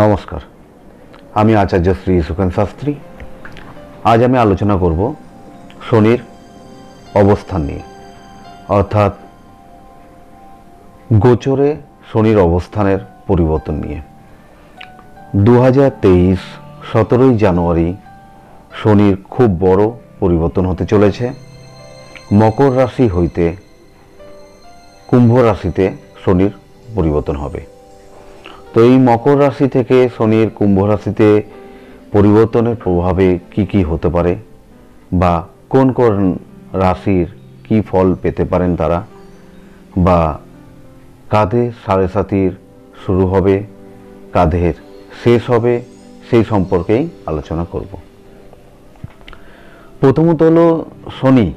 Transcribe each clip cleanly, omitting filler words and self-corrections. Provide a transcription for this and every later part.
নমস্কার, আমি আচার্য শ্রী সুখেন শাস্ত্রী। আজ আমি আলোচনা করব শনির অবস্থান নিয়ে, অর্থাৎ গোচরে শনির অবস্থানের পরিবর্তন নিয়ে। 2023 17ই জানুয়ারি শনির খুব বড় পরিবর্তন হতে চলেছে। মকর রাশি হইতে কুম্ভ রাশিতে শনির পরিবর্তন হবে। তো এই মকর রাশি থেকে শনির কুম্ভ রাশিতে পরিবর্তনের প্রভাবে কি কি হতে পারে বা কোন কোন রাশির কি ফল পেতে পারেন তারা, বা কাদের সাড়ে সাতির শুরু হবে, কাদের শেষ হবে, সেই সম্পর্কেই আলোচনা করব। প্রথমত হলো শনি,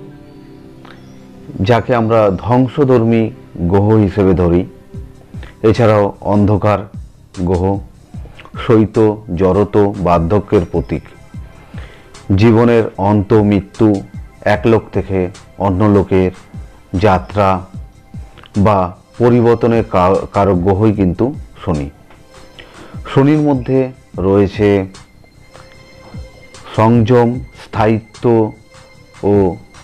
যাকে আমরা ধ্বংসধর্মী গ্রহ হিসেবে ধরি। এছাড়াও অন্ধকার গ্রহ, শৈত জড়ত বার্ধক্যের প্রতীক, জীবনের অন্ত মৃত্যু, এক লোক থেকে অন্য লোকের যাত্রা বা পরিবর্তনের কারক গ্রহই কিন্তু শনি। শনির মধ্যে রয়েছে সংযম, স্থায়িত্ব ও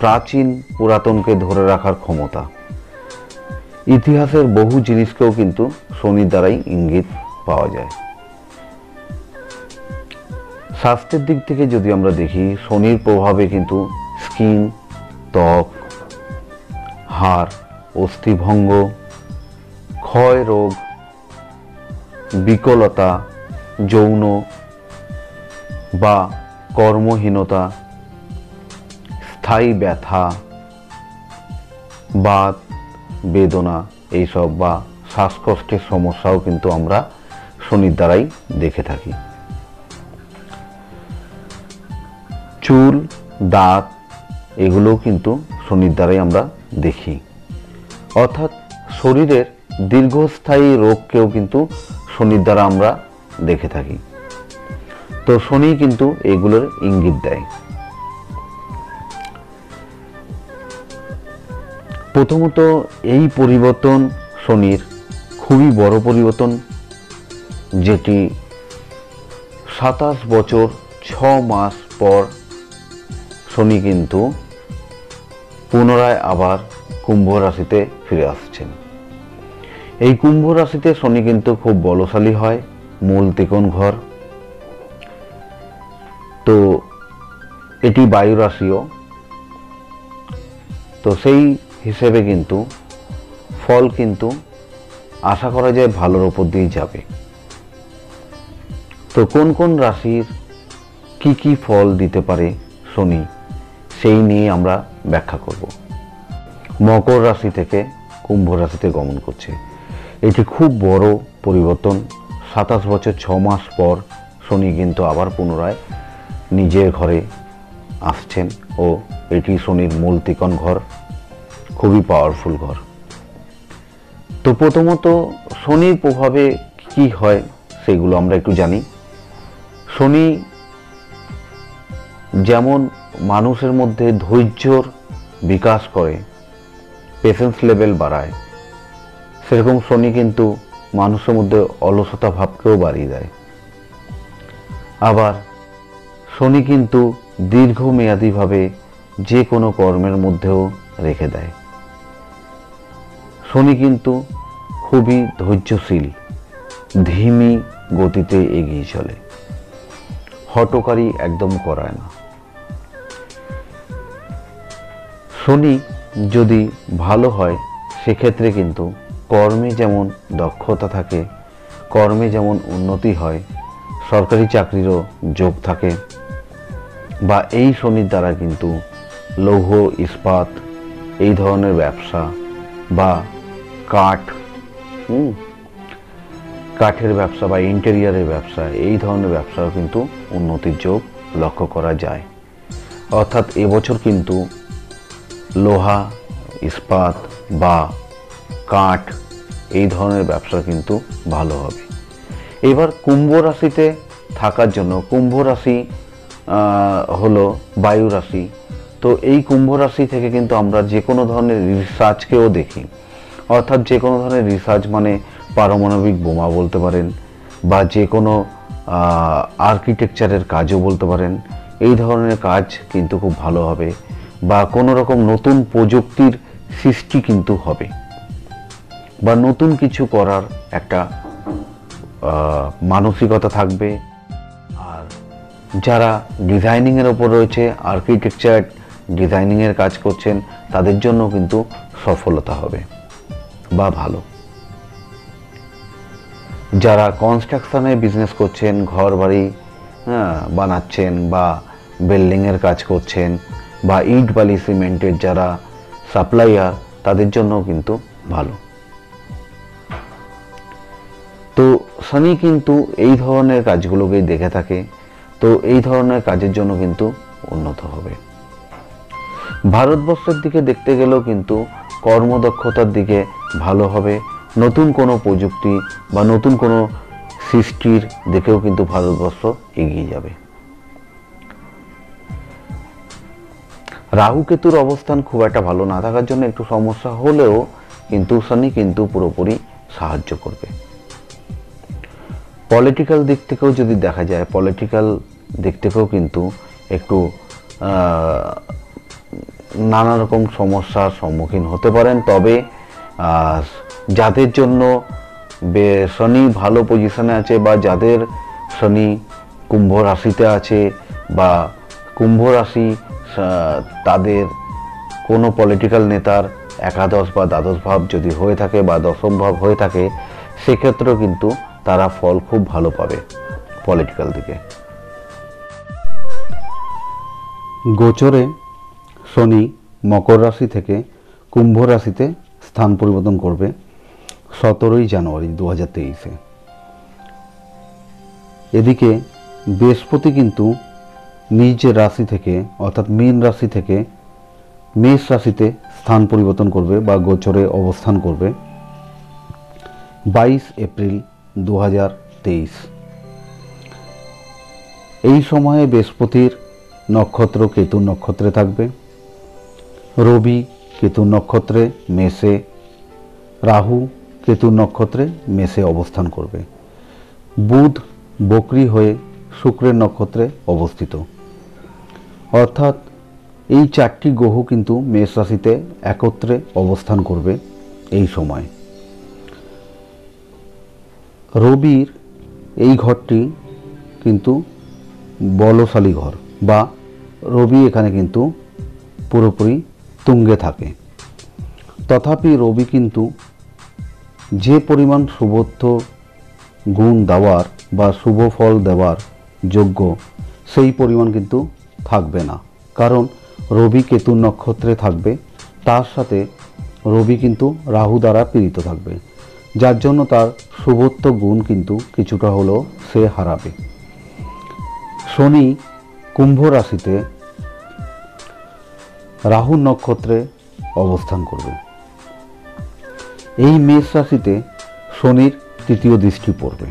প্রাচীন পুরাতনকে ধরে রাখার ক্ষমতা। ইতিহাসের বহু জিনিসকেও কিন্তু শনির দ্বারাই ইঙ্গিত পাওয়া যায়। স্বাস্থ্যের দিক থেকে যদি আমরা দেখি, শনির প্রভাবে কিন্তু স্কিন, ত্বক, হাড়, অস্থিভঙ্গ, ক্ষয় রোগ, বিকলতা, যৌন বা কর্মহীনতা, স্থায়ী ব্যথা, বাত বেদনা, এইসব বা শ্বাসকষ্টের সমস্যাও কিন্তু আমরা শনির দ্বারাই দেখে থাকি। চুল, দাঁত, এগুলোও কিন্তু শনির দ্বারাই আমরা দেখি। অর্থাৎ শরীরের দীর্ঘস্থায়ী রোগকেও কিন্তু শনির দ্বারা আমরা দেখে থাকি। তো শনি কিন্তু এগুলোর ইঙ্গিত দেয়। প্রথমত এই পরিবর্তন শনির খুবই বড় পরিবর্তন, যেটি 27 বছর 6 মাস পর শনি কিন্তু পুনরায় আবার কুম্ভ রাশিতে ফিরে আসছেন। এই কুম্ভ রাশিতে শনি কিন্তু খুব বলশালী হয়, মূল ত্রিকোণ ঘর। তো এটি বায়ু রাশিও, তো সেই হিসেবে কিন্তু ফল কিন্তু আশা করা যায় ভালোর উপর দিয়ে যাবে। তো কোন কোন রাশির কি কি ফল দিতে পারে শনি, সেই নিয়ে আমরা ব্যাখ্যা করব। মকর রাশি থেকে কুম্ভ রাশিতে গমন করছে, এটি খুব বড় পরিবর্তন। 27 বছর 6 মাস পর শনি কিন্তু আবার পুনরায় নিজের ঘরে আসছেন ও এটি শনির মূল ত্রিকোণ ঘর, খুবই পাওয়ারফুল ঘর। তো প্রথমত শনির প্রভাবে কি হয় সেগুলো আমরা একটু জানি। শনি যেমন মানুষের মধ্যে ধৈর্যর বিকাশ করে, পেশেন্স লেভেল বাড়ায়, সেরকম শনি কিন্তু মানুষের মধ্যে অলসতা ভাবকেও বাড়িয়ে দেয়। আবার শনি কিন্তু দীর্ঘমেয়াদীভাবে যে কোনো কর্মের মধ্যেও রেখে দেয়। শনি কিন্তু খুবই ধৈর্যশীল, ধীমি গতিতে এগিয়ে চলে, হঠকারী একদম করায় না। শনি যদি ভালো হয় সেক্ষেত্রে কিন্তু কর্মে যেমন দক্ষতা থাকে, কর্মে যেমন উন্নতি হয়, সরকারি চাকরিরও যোগ থাকে, বা এই শনির দ্বারা কিন্তু লৌহ ইস্পাত এই ধরনের ব্যবসা বা কাঠের ব্যবসা বা ইন্টেরিয়ারের ব্যবসা, এই ধরনের ব্যবসাও কিন্তু উন্নতির যোগ লক্ষ্য করা যায়। অর্থাৎ এবছর কিন্তু লোহা, ইস্পাত বা কাঠ এই ধরনের ব্যবসা কিন্তু ভালো হবে। এবার কুম্ভ রাশিতে থাকার জন্য, কুম্ভ রাশি হলো বায়ু রাশি, তো এই কুম্ভ রাশি থেকে কিন্তু আমরা যে কোনো ধরনের রিসার্চকেও দেখি। অর্থাৎ যে কোনো ধরনের রিসার্চ মানে পারমাণবিক বোমা বলতে পারেন, বা যে কোনো আর্কিটেকচারের কাজও বলতে পারেন, এই ধরনের কাজ কিন্তু খুব ভালো হবে, বা কোনো রকম নতুন প্রযুক্তির সৃষ্টি কিন্তু হবে, বা নতুন কিছু করার একটা মানসিকতা থাকবে। আর যারা ডিজাইনিংয়ের ওপর রয়েছে, আর্কিটেকচার ডিজাইনিংয়ের কাজ করছেন, তাদের জন্য কিন্তু সফলতা হবে বা ভালো। যারা কনস্ট্রাকশনে বিজনেস করছেন, ঘর বাড়ি বানাচ্ছেন বা বিল্ডিংয়ের কাজ করছেন, বা ইট বালি সিমেন্টের যারা সাপ্লাইয়ার, তাদের জন্য কিন্তু ভালো। তো শনি কিন্তু এই ধরনের কাজগুলোকেই দেখে থাকে, তো এই ধরনের কাজের জন্য কিন্তু উন্নত হবে। ভারতবর্ষের দিকে দেখতে গেলেও কিন্তু কর্মদক্ষতার দিকে ভালো হবে, নতুন কোনো প্রযুক্তি বা নতুন কোনো সৃষ্টির দিকেও কিন্তু ভারতবর্ষ এগিয়ে যাবে। রাহু কেতুর অবস্থান খুব একটা ভালো না থাকার জন্য একটু সমস্যা হলেও কিন্তু শনি কিন্তু পুরোপুরি সাহায্য করবে। পলিটিক্যাল দিক থেকেও যদি দেখা যায়, পলিটিক্যাল দিক থেকেও কিন্তু একটু নানা রকম সমস্যার সম্মুখীন হতে পারেন। তবে যাদের জন্য শনি ভালো পজিশনে আছে, বা যাদের শনি কুম্ভ রাশিতে আছে, বা কুম্ভ রাশি তাদের কোনো পলিটিক্যাল নেতার একাদশ বা দ্বাদশ ভাব যদি হয়ে থাকে বা দশম ভাব হয়ে থাকে, সেক্ষেত্রেও কিন্তু তারা ফল খুব ভালো পাবে পলিটিক্যাল দিকে। গোচরে শনি মকর রাশি থেকে কুম্ভ রাশিতে স্থান পরিবর্তন করবে 17 জানুয়ারি 2023-এ। এদিকে বৃহস্পতি কিন্তু নিজ রাশি থেকে অর্থাৎ মীন রাশি থেকে মেষ রাশিতে স্থান পরিবর্তন করবে বা গোচরে অবস্থান করবে 22 এপ্রিল 2023। এই সময়ে বৃহস্পতির নক্ষত্র কেতু নক্ষত্রে থাকবে, রবি কেতু নক্ষত্রে মেষে, রাহু কেতু নক্ষত্রে মেষে অবস্থান করবে, বুধ বকরি হয়ে শুক্রের নক্ষত্রে অবস্থিত। অর্থাৎ এই 4টি গ্রহ কিন্তু মেষ রাশিতে একত্রে অবস্থান করবে এই সময়। রবির এই ঘরটি কিন্তু বলশালী ঘর, বা রবি এখানে কিন্তু পুরোপুরি তুঙ্গে থাকে। তথাপি রবি কিন্তু যে পরিমাণ শুভত্ব গুণ দেওয়ার বা শুভ ফল দেওয়ার যোগ্য, সেই পরিমাণ কিন্তু থাকবে না। কারণ রবি কেতু নক্ষত্রে থাকবে, তার সাথে রবি কিন্তু রাহু দ্বারা পীড়িত থাকবে, যার জন্য তার শুভত্ব গুণ কিন্তু কিছুটা হলেও সে হারাবে। শনি কুম্ভ রাশিতে রাহু নক্ষত্রে অবস্থান করবে। এই মেষ রাশিতে শনির 3য় দৃষ্টি পড়বে।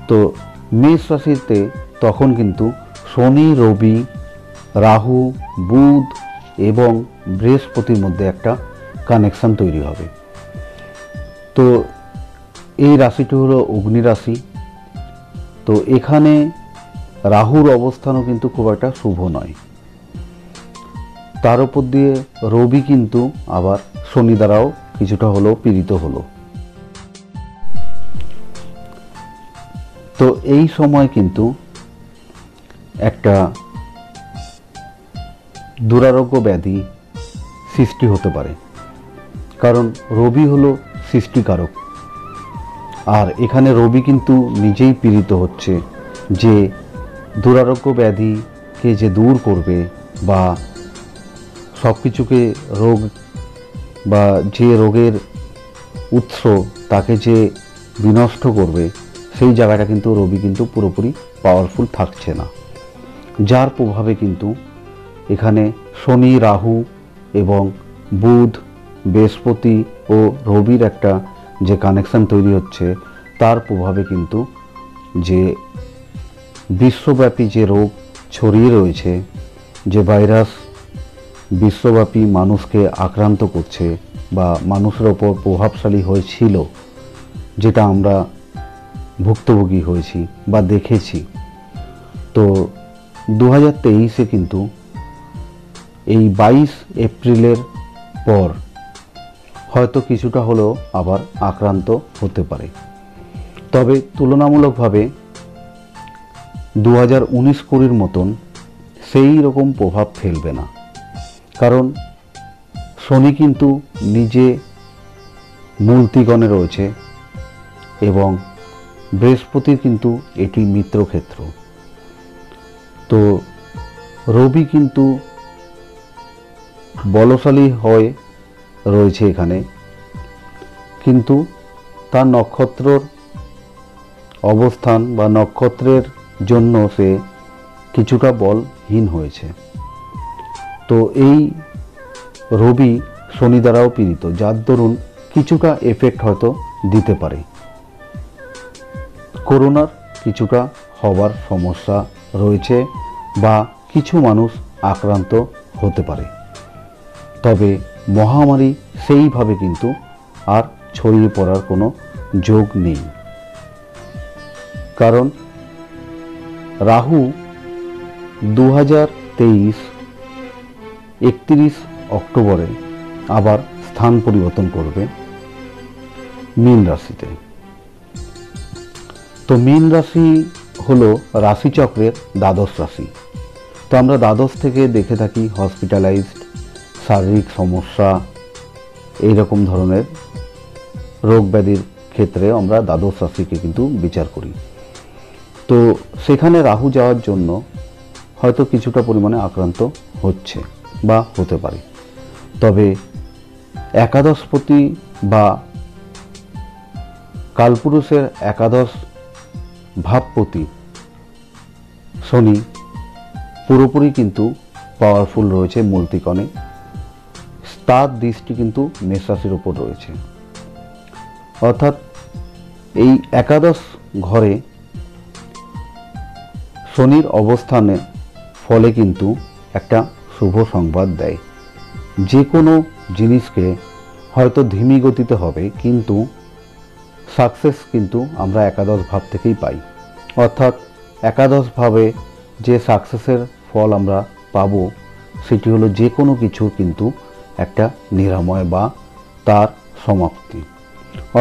তো মেষ রাশিতে তখন কিন্তু শনি, রবি, রাহু, বুধ এবং বৃহস্পতির মধ্যে একটা কানেকশন তৈরি হবে। তো এই রাশিটি হলো অগ্নি রাশি। তো এখানে রাহুর অবস্থানও কিন্তু খুব একটা শুভ নয়। তার উপর দিয়ে রবি কিন্তু আবার শনি দ্বারাও কিছুটা হলেও পীড়িত হলো। তো এই সময় কিন্তু একটা দুরারোগ্য ব্যাধি সৃষ্টি হতে পারে, কারণ রবি হলো সৃষ্টিকারক। আর এখানে রবি কিন্তু নিজেই পীড়িত হচ্ছে, যে দুরারোগ্য ব্যাধিকে যে দূর করবে বা সব কিছুকে রোগ বা যে রোগের উৎস তাকে যে বিনষ্ট করবে, সেই জায়গাটা কিন্তু রবি কিন্তু পুরোপুরি পাওয়ারফুল থাকছে না। যার প্রভাবে কিন্তু এখানে শনি, রাহু এবং বুধ, বৃহস্পতি ও রবির একটা যে কানেকশন তৈরি হচ্ছে, তার প্রভাবে কিন্তু যে বিশ্বব্যাপী যে রোগ ছড়িয়ে রয়েছে, যে ভাইরাস বিশ্বব্যাপী মানুষকে আক্রান্ত করছে বা মানুষের ওপর প্রভাবশালী হয়েছিল, যেটা আমরা ভুক্তভোগী হয়েছি বা দেখেছি। তো 2023-এ কিন্তু এই 22 এপ্রিলের পর হয়তো কিছুটা হলেও আবার আক্রান্ত হতে পারে। তবে তুলনামূলকভাবে 2019-20 মতন সেই রকম প্রভাব ফেলবে না, কারণ শনি কিন্তু নিজে মূল ত্রিকোণে রয়েছে এবং বৃহস্পতির কিন্তু এটি মিত্রক্ষেত্র। তো রবি কিন্তু বলশালী হয়ে রয়েছে এখানে, কিন্তু তার নক্ষত্রর অবস্থান বা নক্ষত্রের জন্য সে কিছুটা বলহীন হয়েছে। তো এই রবি শনি দ্বারাও পীড়িত, যার দরুন কিছুটা এফেক্ট হয়তো দিতে পারে। করোনার কিছুটা হবার সমস্যা রয়েছে বা কিছু মানুষ আক্রান্ত হতে পারে, তবে মহামারী সেইভাবে কিন্তু আর ছড়িয়ে পড়ার কোনো যোগ নেই। কারণ রাহু 2023 31 অক্টোবরে আবার স্থান পরিবর্তন করবে মীন রাশিতে। তো মীন রাশি হলো রাশিচক্রের দ্বাদশ রাশি। তো আমরা দ্বাদশ থেকে দেখে থাকি হসপিটালাইজড, শারীরিক সমস্যা, এইরকম ধরনের রোগ ব্যাধির ক্ষেত্রে আমরা দ্বাদশ রাশিকে কিন্তু বিচার করি। তো সেখানে রাহু যাওয়ার জন্য হয়তো কিছুটা পরিমাণে আক্রান্ত হচ্ছে বা হতে পারে। তবে একাদশপতি বা কালপুরুষের একাদশ ভাবপতি শনি পুরোপুরি কিন্তু পাওয়ারফুল রয়েছে মূল ত্রিকোণে। তার দৃষ্টি কিন্তু মেষ রাশির উপর রয়েছে, অর্থাৎ এই একাদশ ঘরে শনির অবস্থানের ফলে কিন্তু একটা শুভ সংবাদ দেয়। যে কোনো জিনিসকে হয়তো ধীমি গতিতে হবে, কিন্তু সাকসেস কিন্তু আমরা একাদশ ভাব থেকেই পাই। অর্থাৎ একাদশ ভাবে যে সাকসেসের ফল আমরা পাবো সেটি হলো যে কোনো কিছু কিন্তু একটা নিরাময় বা তার সমাপ্তি।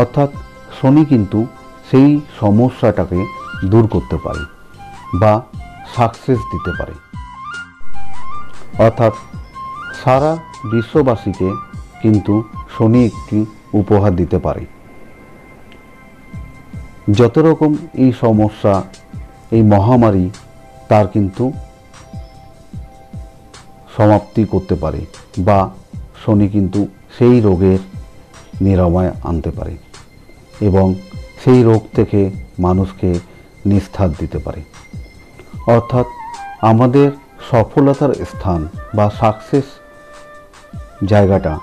অর্থাৎ শনি কিন্তু সেই সমস্যাটাকে দূর করতে পারে বা সাকসেস দিতে পারে। অর্থাৎ সারা বিশ্ববাসীকে কিন্তু শনি একটি উপহার দিতে পারে। যত রকম এই সমস্যা, এই মহামারী, তার কিন্তু সমাপ্তি করতে পারে বা শনি কিন্তু সেই রোগের নিরাময় আনতে পারে এবং সেই রোগ থেকে মানুষকে নিস্তার দিতে পারে। অর্থাৎ আমাদের সফলতার স্থান বা সাকসেস জায়গাটা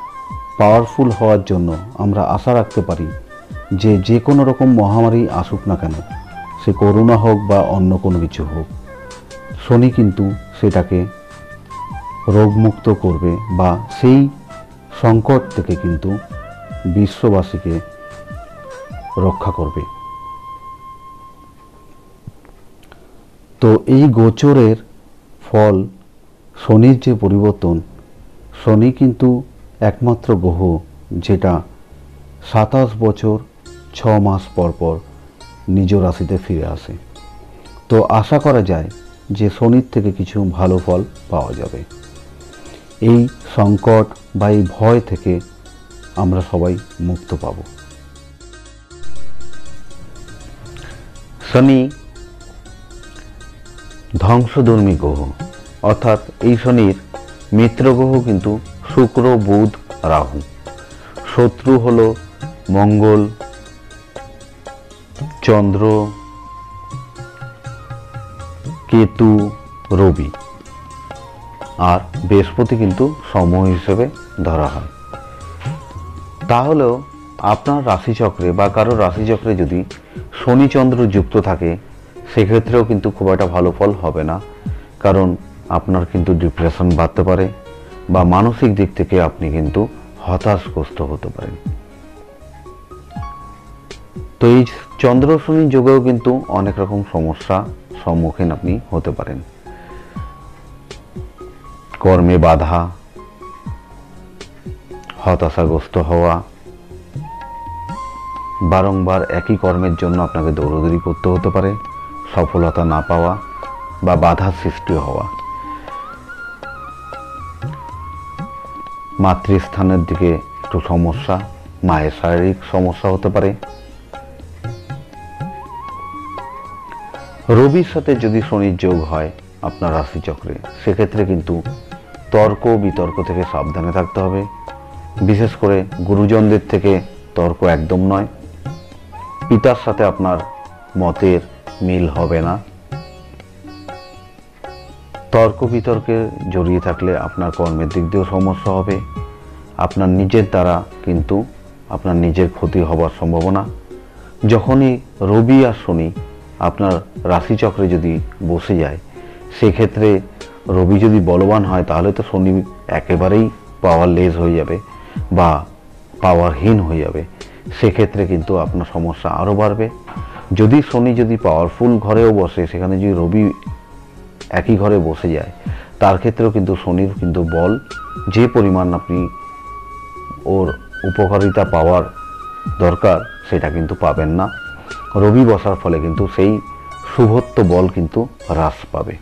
পাওয়ারফুল হওয়ার জন্য আমরা আশা রাখতে পারি যে কোনো রকম মহামারী আসুক না কেন, সে করোনা হোক বা অন্য কোনো কিছু হোক, শনি কিন্তু সেটাকে রোগমুক্ত করবে বা সেই সংকট থেকে কিন্তু বিশ্ববাসীকে রক্ষা করবে। তো এই গোচরের ফল, শনির যে পরিবর্তন, শনি কিন্তু একমাত্র গ্রহ যেটা 27 বছর 6 মাস পর পর নিজ রাশিতে ফিরে আসে। তো আশা করা যায় যে শনির থেকে কিছু ভালো ফল পাওয়া যাবে। এই সংকট বা এই ভয় থেকে আমরা সবাই মুক্ত পাব। শনি ধ্বংসধর্মী গ্রহ, অর্থাৎ এই শনির মিত্র গ্রহ কিন্তু শুক্র, বুধ, রাহু। শত্রু হলো মঙ্গল, চন্দ্র, কেতু, রবি, আর বৃহস্পতি কিন্তু সমূহ হিসেবে ধরা হয়। তাহলেও আপনার রাশিচক্রে বা কারো রাশিচক্রে যদি শনি চন্দ্র যুক্ত থাকে, সেক্ষেত্রেও কিন্তু খুব একটা ভালো ফল হবে না, কারণ আপনার কিন্তু ডিপ্রেশন বাড়তে পারে বা মানসিক দিক থেকে আপনি কিন্তু হতাশগ্রস্ত হতে পারেন। তো এই চন্দ্র শনি যোগেও কিন্তু অনেক রকম সমস্যা সম্মুখীন আপনি হতে পারেন। কর্মে বাধা, হতাশাগ্রস্ত হওয়া, বারংবার একই কর্মের জন্য আপনাকে দৌড়দৌড়ি করতে হতে পারে, সফলতা না পাওয়া বা বাধার সৃষ্টি হওয়া, মাতৃস্থানের দিকে একটু সমস্যা, মায়ের শারীরিক সমস্যা হতে পারে। রবির সাথে যদি শনির যোগ হয় আপনার রাশিচক্রে, সেক্ষেত্রে কিন্তু তর্ক বিতর্ক থেকে সাবধানে থাকতে হবে। বিশেষ করে গুরুজনদের থেকে তর্ক একদম নয়। পিতার সাথে আপনার মতের মিল হবে না। তর্ক বিতর্কে জড়িয়ে থাকলে আপনার কর্মের দিক দিয়েও সমস্যা হবে। আপনার নিজের দ্বারা কিন্তু আপনার নিজের ক্ষতি হবার সম্ভাবনা। যখনই রবি আর শনি আপনার রাশিচক্রে যদি বসে যায়, সেক্ষেত্রে রবি যদি বলবান হয় তাহলে তো শনি একেবারেই পাওয়ারলেস হয়ে যাবে বা পাওয়ারহীন হয়ে যাবে। সেক্ষেত্রে কিন্তু আপনার সমস্যা আরও বাড়বে। যদি শনি যদি পাওয়ারফুল ঘরেও বসে, সেখানে যদি রবি একই ঘরে বসে যায়, তার ক্ষেত্রেও কিন্তু শনির কিন্তু বল যে পরিমাণ আপনি ওর উপকারিতা পাওয়ার দরকার সেটা কিন্তু পাবেন না। রবি বসার ফলে কিন্তু সেই শুভত্ব বল কিন্তু হ্রাস পাবে।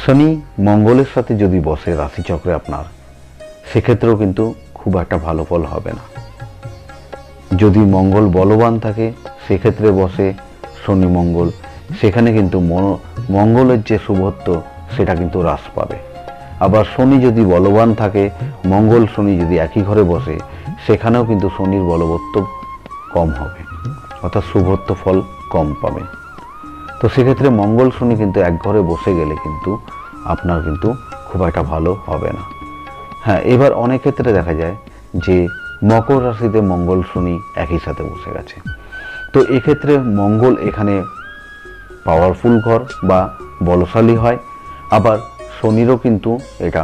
শনি মঙ্গলের সাথে যদি বসে রাশিচক্রে আপনার, সেক্ষেত্রেও কিন্তু খুব একটা ভালো ফল হবে না। যদি মঙ্গল বলবান থাকে, সেক্ষেত্রে বসে শনি মঙ্গল, সেখানে কিন্তু মঙ্গলের যে শুভত্ব সেটা কিন্তু হ্রাস পাবে। আবার শনি যদি বলবান থাকে, মঙ্গল শনি যদি একই ঘরে বসে, সেখানেও কিন্তু শনির বলবত্ব কম হবে, অর্থাৎ শুভত্ব ফল কম পাবে। তো সেক্ষেত্রে মঙ্গল শনি কিন্তু এক ঘরে বসে গেলে কিন্তু আপনার কিন্তু খুব একটা ভালো হবে না। হ্যাঁ, এবার অনেক ক্ষেত্রে দেখা যায় যে মকর রাশিতে মঙ্গল শনি একই সাথে বসে গেছে। তো এক্ষেত্রে মঙ্গল এখানে পাওয়ারফুল ঘর বা বলশালী হয়, আবার শনিরও কিন্তু এটা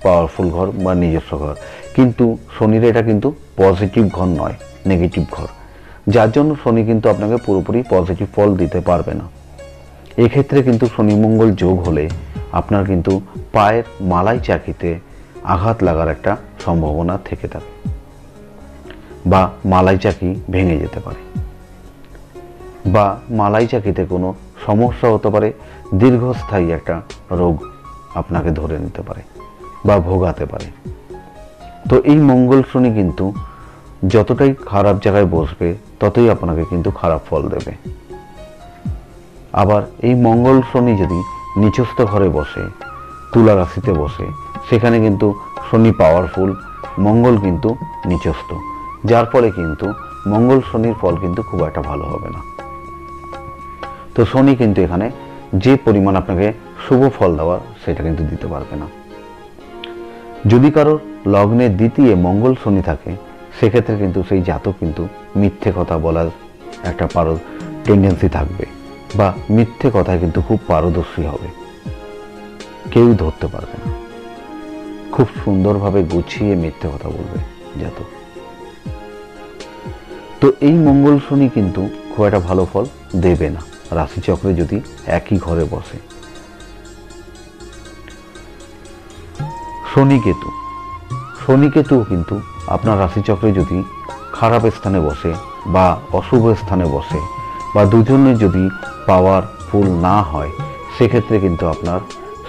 পাওয়ারফুল ঘর বা নিজস্ব ঘর, কিন্তু শনির এটা কিন্তু পজিটিভ ঘর নয়, নেগেটিভ ঘর, যার জন্য শনি কিন্তু আপনাকে পুরোপুরি পজিটিভ ফল দিতে পারবে না। এক্ষেত্রে কিন্তু শনি মঙ্গল যোগ হলে আপনার কিন্তু পায়ের মালাই চাকিতে আঘাত লাগার একটা সম্ভাবনা থেকে থাকে, বা মালাই চাকি ভেঙে যেতে পারে, বা মালাই চাকিতে কোনো সমস্যা হতে পারে, দীর্ঘস্থায়ী একটা রোগ আপনাকে ধরে নিতে পারে বা ভোগাতে পারে। তো এই মঙ্গল শনি কিন্তু যতটাই খারাপ জায়গায় বসবে, ততই আপনাকে কিন্তু খারাপ ফল দেবে। আবার এই মঙ্গল শনি যদি নিচস্থ ঘরে বসে, তুলা রাশিতে বসে, সেখানে কিন্তু শনি পাওয়ারফুল, মঙ্গল কিন্তু নিচস্থ, যার ফলে কিন্তু মঙ্গল শনির ফল কিন্তু খুব একটা ভালো হবে না। তো শনি কিন্তু এখানে যে পরিমাণ আপনাকে শুভ ফল দেওয়া, সেটা কিন্তু দিতে পারবে না। যদি কারোর লগ্নের দ্বিতীয় মঙ্গল শনি থাকে, সেক্ষেত্রে কিন্তু সেই জাতক কিন্তু মিথ্যে কথা বলার একটা টেন্ডেন্সি থাকবে, বা মিথ্যে কথায় কিন্তু খুব পারদর্শী হবে, কেউ ধরতে পারবে না, খুব সুন্দরভাবে গুছিয়ে মিথ্যে কথা বলবে জাতক। তো এই মঙ্গল শনি কিন্তু খুব একটা ভালো ফল দেবে না রাশিচক্রে যদি একই ঘরে বসে। শনি কেতু কিন্তু আপনার রাশিচক্রে যদি খারাপ স্থানে বসে বা অশুভ স্থানে বসে, বা দুজনে যদি পাওয়ারফুল না হয়, সেক্ষেত্রে কিন্তু আপনার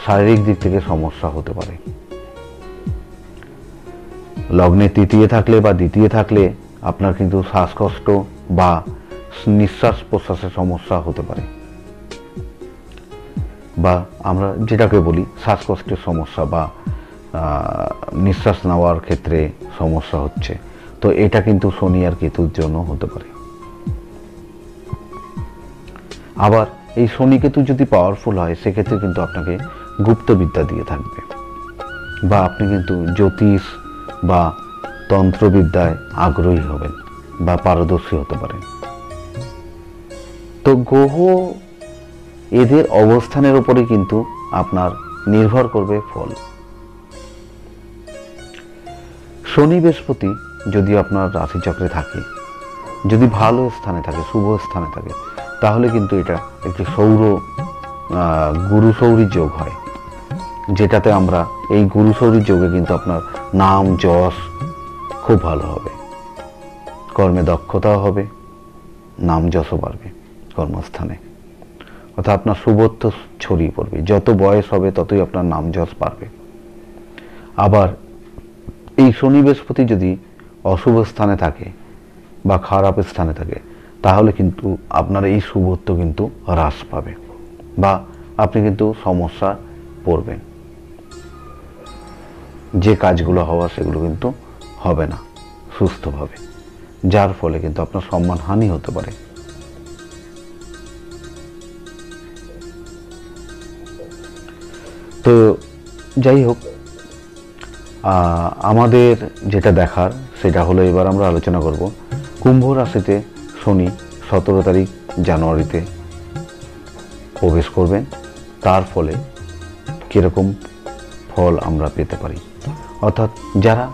শারীরিক দিক থেকে সমস্যা হতে পারে। লগ্নে তৃতীয় থাকলে বা দ্বিতীয় থাকলে আপনার কিন্তু শ্বাসকষ্ট বা নিঃশ্বাস প্রশ্বাসের সমস্যা হতে পারে, বা আমরা যেটাকে বলি শ্বাসকষ্টের সমস্যা বা নিঃশ্বাস নেওয়ার ক্ষেত্রে সমস্যা হচ্ছে। তো এটা কিন্তু শনি আর কেতুর জন্য হতে পারে। আবার এই শনি কেতু যদি পাওয়ারফুল হয়, সেক্ষেত্রে কিন্তু আপনাকে গুপ্তবিদ্যা দিয়ে থাকবে, বা আপনি কিন্তু জ্যোতিষ বা তন্ত্রবিদ্যায় আগ্রহী হবেন বা পারদর্শী হতে পারেন। তো গ্রহ এদের অবস্থানের উপরে কিন্তু আপনার নির্ভর করবে ফল। শনি বৃহস্পতি যদি আপনার রাশিচক্রে থাকে, যদি ভালো স্থানে থাকে, শুভ স্থানে থাকে, তাহলে কিন্তু এটা একটি গুরু সৌরী যোগ হয়, যেটাতে আমরা এই গুরু সৌরী যোগে কিন্তু আপনার নাম যশ খুব ভালো হবে, কর্মে দক্ষতাও হবে, নাম যশও বাড়বে কর্মস্থানে, অর্থাৎ আপনার শুভত্ব ছড়িয়ে পড়বে। যত বয়স হবে ততই আপনার নাম যশ বাড়বে। আবার এই শনি বৃহস্পতি যদি অশুভ স্থানে থাকে বা খারাপ স্থানে থাকে, তাহলে কিন্তু আপনার এই শুভত্ব কিন্তু হ্রাস পাবে বা আপনি কিন্তু সমস্যা পড়বেন। যে কাজগুলো হওয়া সেগুলো কিন্তু হবে না সুস্থভাবে, যার ফলে কিন্তু আপনার সম্মানহানি হতে পারে। তো যাই হোক, আমাদের যেটা দেখার সেটা হলো, এবার আমরা আলোচনা করব কুম্ভ রাশিতে শনি 17 তারিখ জানুয়ারিতে প্রবেশ করবেন, তার ফলে কীরকম ফল আমরা পেতে পারি। অর্থাৎ যারা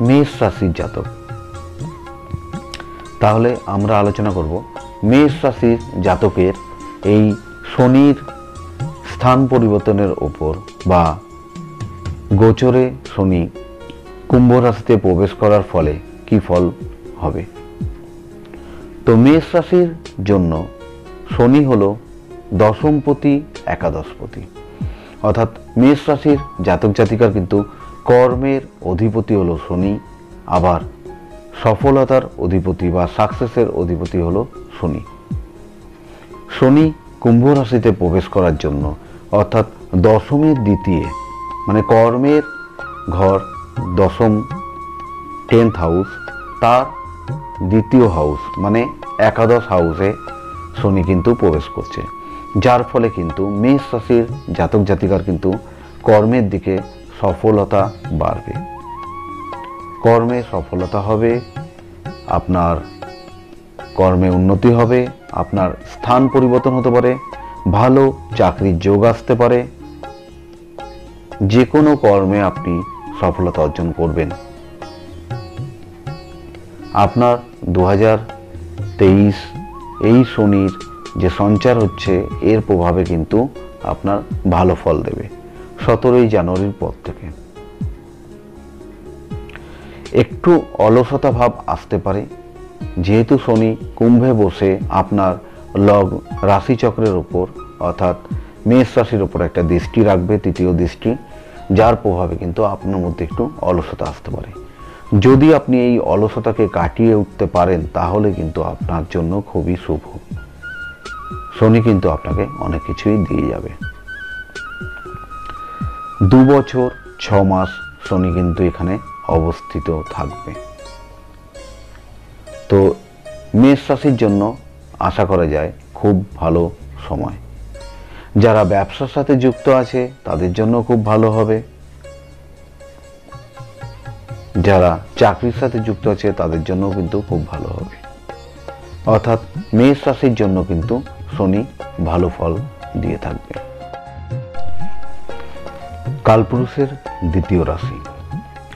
মেষ রাশির জাতক, তাহলে আমরা আলোচনা করব মেষ রাশির জাতকের এই শনির স্থান পরিবর্তনের ওপর বা গোচরে শনি কুম্ভ রাশিতে প্রবেশ করার ফলে কি ফল হবে। তো মেষ রাশির জন্য শনি হলো দশমপতি, একাদশপতি, অর্থাৎ মেষ রাশির জাতক জাতিকার কিন্তু কর্মের অধিপতি হলো শনি, আবার সফলতার অধিপতি বা সাকসেসের অধিপতি হলো শনি। শনি কুম্ভ রাশিতে প্রবেশ করার জন্য, অর্থাৎ দশমের দ্বিতীয়, মানে কর্মের ঘর দশম 10th হাউস, তার দ্বিতীয় হাউস মানে একাদশ হাউসে শনি কিন্তু প্রবেশ করছে, যার ফলে কিন্তু মেষ রাশির জাতক জাতিকার কিন্তু কর্মের দিকে সফলতা বাড়বে, কর্মে সফলতা হবে, আপনার কর্মে উন্নতি হবে, আপনার স্থান পরিবর্তন হতে পারে, ভালো চাকরির যোগ আসতে পারে, যে কোনো কর্মে আপনি সফলতা অর্জন করবেন। আপনার 2023 এই শনির যে সঞ্চার হচ্ছে, এর প্রভাবে কিন্তু আপনার ভালো ফল দেবে 17 জানুয়ারির পর থেকে। একটু অলসতা ভাব আসতে পারে, যেহেতু শনি কুম্ভে বসে আপনার রাশিচক্রের ওপর, অর্থাৎ মেষ রাশির ওপর একটা দৃষ্টি রাখবে, তৃতীয় দৃষ্টি, যার প্রভাবে কিন্তু আপনার মধ্যে একটু অলসতা আসতে পারে। যদি আপনি এই অলসতাকে কাটিয়ে উঠতে পারেন, তাহলে কিন্তু আপনার জন্য খুবই শুভ। শনি কিন্তু আপনাকে অনেক কিছুই দিয়ে যাবে। 2 বছর 6 মাস শনি কিন্তু এখানে অবস্থিত থাকবে। তো মেষ রাশির জন্য আশা করা যায় খুব ভালো সময়। যারা ব্যবসার সাথে যুক্ত আছে তাদের জন্য খুব ভালো হবে, যারা চাকরির সাথে যুক্ত আছে তাদের জন্য কিন্তু খুব ভালো হবে। অর্থাৎ মেষ রাশির জন্য কিন্তু শনি ভালো ফল দিয়ে থাকবে। কালপুরুষের দ্বিতীয় রাশি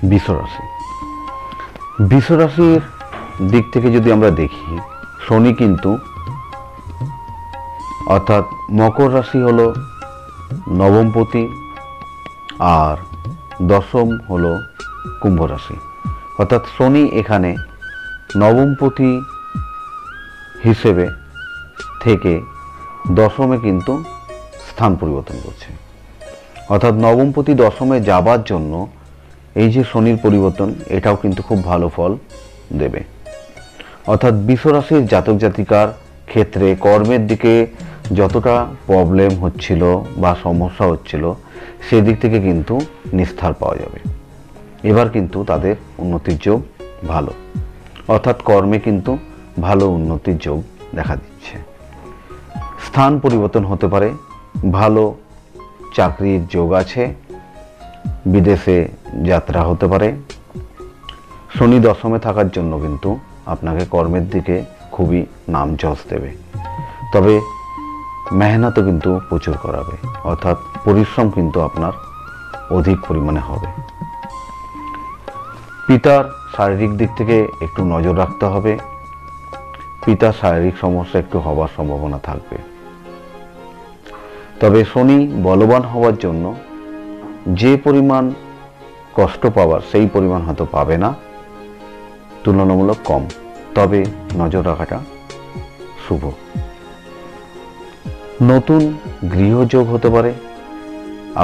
বৃষ রাশি। বৃষ রাশির দিক থেকে যদি আমরা দেখি, শনি কিন্তু, অর্থাৎ মকর রাশি হলো নবমপতি আর দশম হলো কুম্ভ রাশি, অর্থাৎ শনি এখানে নবমপতি হিসেবে থেকে দশমে কিন্তু স্থান পরিবর্তন করছে। অর্থাৎ নবমপতি দশমে যাবার জন্য এই যে শনির পরিবর্তন, এটাও কিন্তু খুব ভালো ফল দেবে। অর্থাৎ বৃষ রাশির জাতক জাতিকার ক্ষেত্রে কর্মের দিকে যতটা প্রবলেম হচ্ছিল বা সমস্যা হচ্ছিল, সেদিক থেকে কিন্তু নিস্তার পাওয়া যাবে। এবার কিন্তু তাদের উন্নতির যোগ ভালো, অর্থাৎ কর্মে কিন্তু ভালো উন্নতির যোগ দেখা দিচ্ছে। স্থান পরিবর্তন হতে পারে, ভালো চাকরির যোগ আছে, বিদেশে যাত্রা হতে পারে। শনি দশমে থাকার জন্য কিন্তু আপনাকে কর্মের দিকে খুবই নাম যশ দেবে, তবে মেহনতও কিন্তু প্রচুর করাবে, অর্থাৎ পরিশ্রম কিন্তু আপনার অধিক পরিমাণে হবে। পিতার শারীরিক দিক থেকে একটু নজর রাখতে হবে। পিতার শারীরিক সমস্যা একটু হওয়ার সম্ভাবনা থাকবে। তবে শনি বলবান হওয়ার জন্য যে পরিমাণ কষ্ট পাওয়ার সেই পরিমাণ হয়তো পাবে না, তুলনামূলক কম, তবে নজর রাখাটা শুভ। নতুন গৃহযোগ হতে পারে,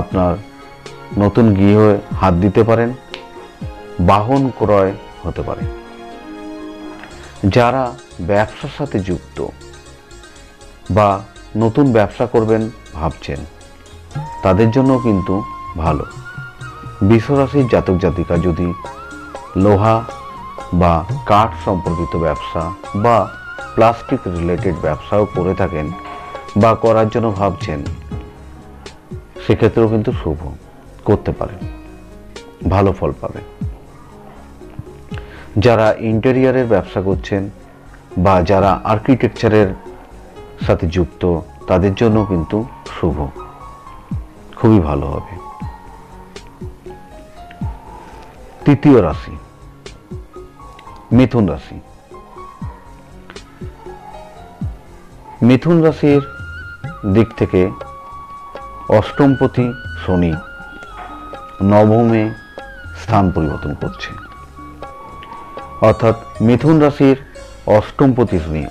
আপনার নতুন গৃহে হাত দিতে পারেন, বাহন ক্রয় হতে পারে। যারা ব্যবসার সাথে যুক্ত বা নতুন ব্যবসা করবেন ভাবছেন, তাদের জন্য কিন্তু ভালো। বৃষ রাশির জাতক জাতিকা যদি লোহা বা কাঠ সম্পর্কিত ব্যবসা বা প্লাস্টিক রিলেটেড ব্যবসাও করে থাকেন বা করার জন্য ভাবছেন, সেক্ষেত্রেও কিন্তু শুভ, করতে পারেন, ভালো ফল পাবেন। যারা ইন্টেরিয়ারের ব্যবসা করছেন বা যারা আর্কিটেকচারের সাথে যুক্ত, তাদের জন্য কিন্তু শুভ, খুবই ভালো হবে। তৃতীয় রাশি মিথুন রাশি। মিথুন রাশির দিক থেকে অষ্টমপতি শনি নবমে স্থান পরিবর্তন করছে, অর্থাৎ মিথুন রাশির অষ্টমপতি শনি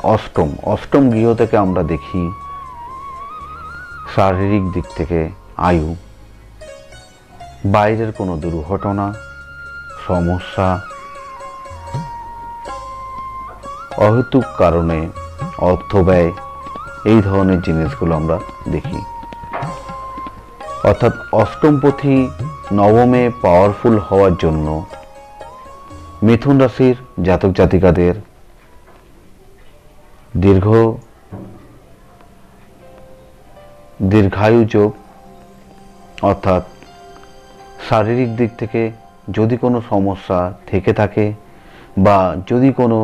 অষ্টম গৃহ থেকে আমরা দেখি শারীরিক দিক থেকে আয়ু, বাইরের কোনো দুর্ঘটনা, সমস্যা, অহেতুক কারণে অর্থ ব্যয়, এই ধরনের জিনিসগুলো আমরা দেখি। অর্থাৎ অষ্টমপতি নবমে পাওয়ারফুল হওয়ার জন্য মিথুন রাশির জাতক জাতিকাদের দীর্ঘায়ু যোগ, অর্থাৎ শারীরিক দিক থেকে যদি কোনো সমস্যা থেকে থাকে বা যদি কোনো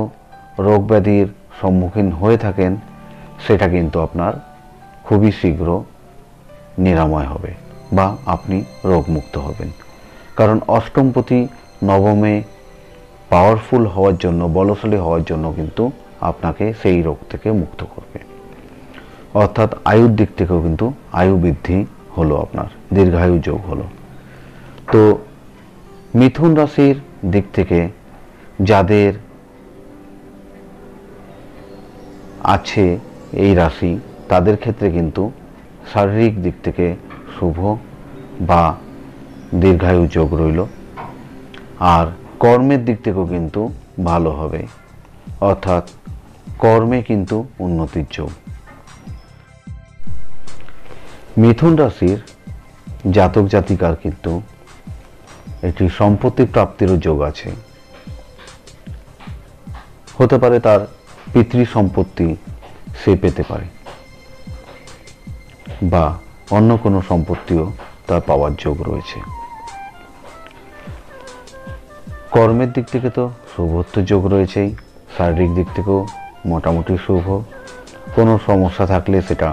রোগ ব্যাধির সম্মুখীন হয়ে থাকেন, সেটা কিন্তু আপনার খুবই শীঘ্র নিরাময় হবে বা আপনি রোগমুক্ত হবেন। কারণ অষ্টমপতি নবমে পাওয়ারফুল হওয়ার জন্য, বলশালী হওয়ার জন্য কিন্তু আপনাকে সেই রোগ থেকে মুক্ত করবে। অর্থাৎ আয়ুর দিক থেকেও কিন্তু আয়ু বৃদ্ধি হলো, আপনার দীর্ঘায়ু যোগ হলো। তো মিথুন রাশির দিক থেকে যাদের আছে এই রাশি, তাদের ক্ষেত্রে কিন্তু শারীরিক দিক থেকে শুভ বা দীর্ঘায়ু যোগ রইল। আর কর্মের দিক থেকেও কিন্তু ভালো হবে, অর্থাৎ কর্মে কিন্তু উন্নতির যোগ। মিথুন রাশির জাতক জাতিকার কিন্তু একটি সম্পত্তি প্রাপ্তিরও যোগ আছে। হতে পারে তার পিতৃ সম্পত্তি সে পেতে পারে বা অন্য কোনো সম্পত্তিও তার পাওয়ার যোগ রয়েছে। কর্মের দিক থেকে তো শুভত্ব যোগ রয়েছেই, শারীরিক দিক থেকেও মোটামুটি শুভ। কোনো সমস্যা থাকলে সেটা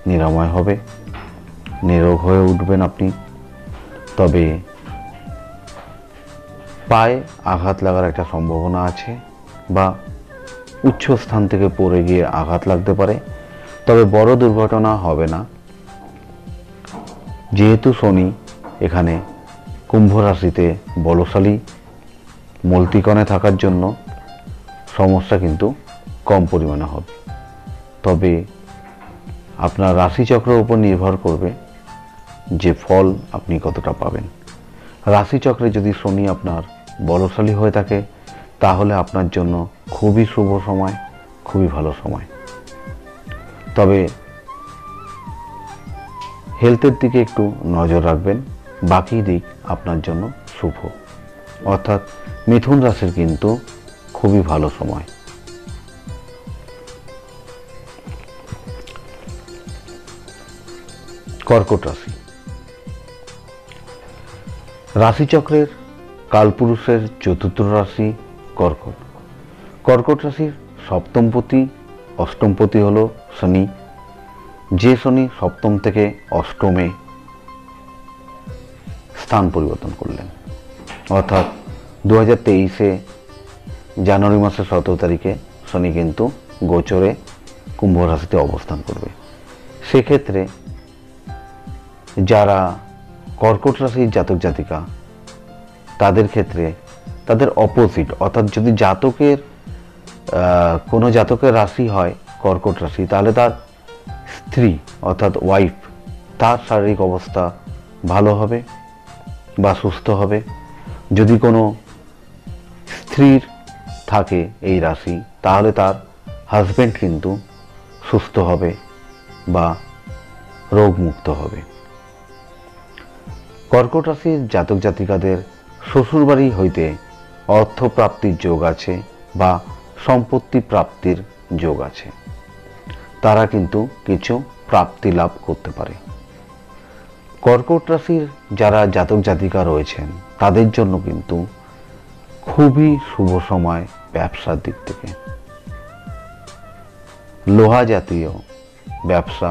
নিরাময় হবে, নিরোগ হয়ে উঠবেন আপনি। তবে পায়ে আঘাত লাগার একটা সম্ভাবনা আছে বা উচ্চ স্থান থেকে পড়ে গিয়ে আঘাত লাগতে পারে, তবে বড় দুর্ঘটনা হবে না। যেহেতু শনি এখানে কুম্ভ রাশিতে বলশালী মূলত্রিকোণে থাকার জন্য সমস্যা কিন্তু কম পরিমাণে হবে। তবে আপনার রাশিচক্রের উপর নির্ভর করবে যে ফল আপনি কতটা পাবেন। রাশিচক্রে যদি শনি আপনার বলশালী হয়ে থাকে, তাহলে আপনার জন্য খুবই শুভ সময়, খুবই ভালো সময়। তবে হেলথের দিকে একটু নজর রাখবেন, বাকি দিক আপনার জন্য শুভ। অর্থাৎ মিথুন রাশির কিন্তু খুবই ভালো সময়। কর্কট রাশি। রাশিচক্রের কালপুরুষের চতুর্থ রাশি কর্কট। কর্কট রাশির সপ্তমপতি অষ্টমপতি হলো শনি। যে শনি সপ্তম থেকে অষ্টমে স্থান পরিবর্তন করলেন, অর্থাৎ 2023 জানুয়ারি মাসের 17 তারিখে শনি কিন্তু গোচরে কুম্ভ রাশিতে অবস্থান করবে। সেক্ষেত্রে যারা কর্কট রাশির জাতক জাতিকা, তাদের ক্ষেত্রে তাদের অপোজিট, অর্থাৎ যদি কোনো জাতকের রাশি হয় কর্কট রাশি, তাহলে তার স্ত্রী অর্থাৎ ওয়াইফ, তার শারীরিক অবস্থা ভালো হবে বা সুস্থ হবে। যদি কোনো স্ত্রীর থাকে এই রাশি, তাহলে তার হাজব্যান্ড কিন্তু সুস্থ হবে বা রোগমুক্ত হবে। কর্কট রাশির জাতক জাতিকাদের শ্বশুরবাড়ি হইতে অর্থপ্রাপ্তির যোগ আছে বা সম্পত্তি প্রাপ্তির যোগ আছে। তারা কিন্তু কিছু প্রাপ্তি লাভ করতে পারে। কর্কট রাশির যারা জাতক জাতিকা রয়েছেন, তাদের জন্য কিন্তু খুবই শুভ সময় ব্যবসার দিক থেকে। লোহা জাতীয় ব্যবসা,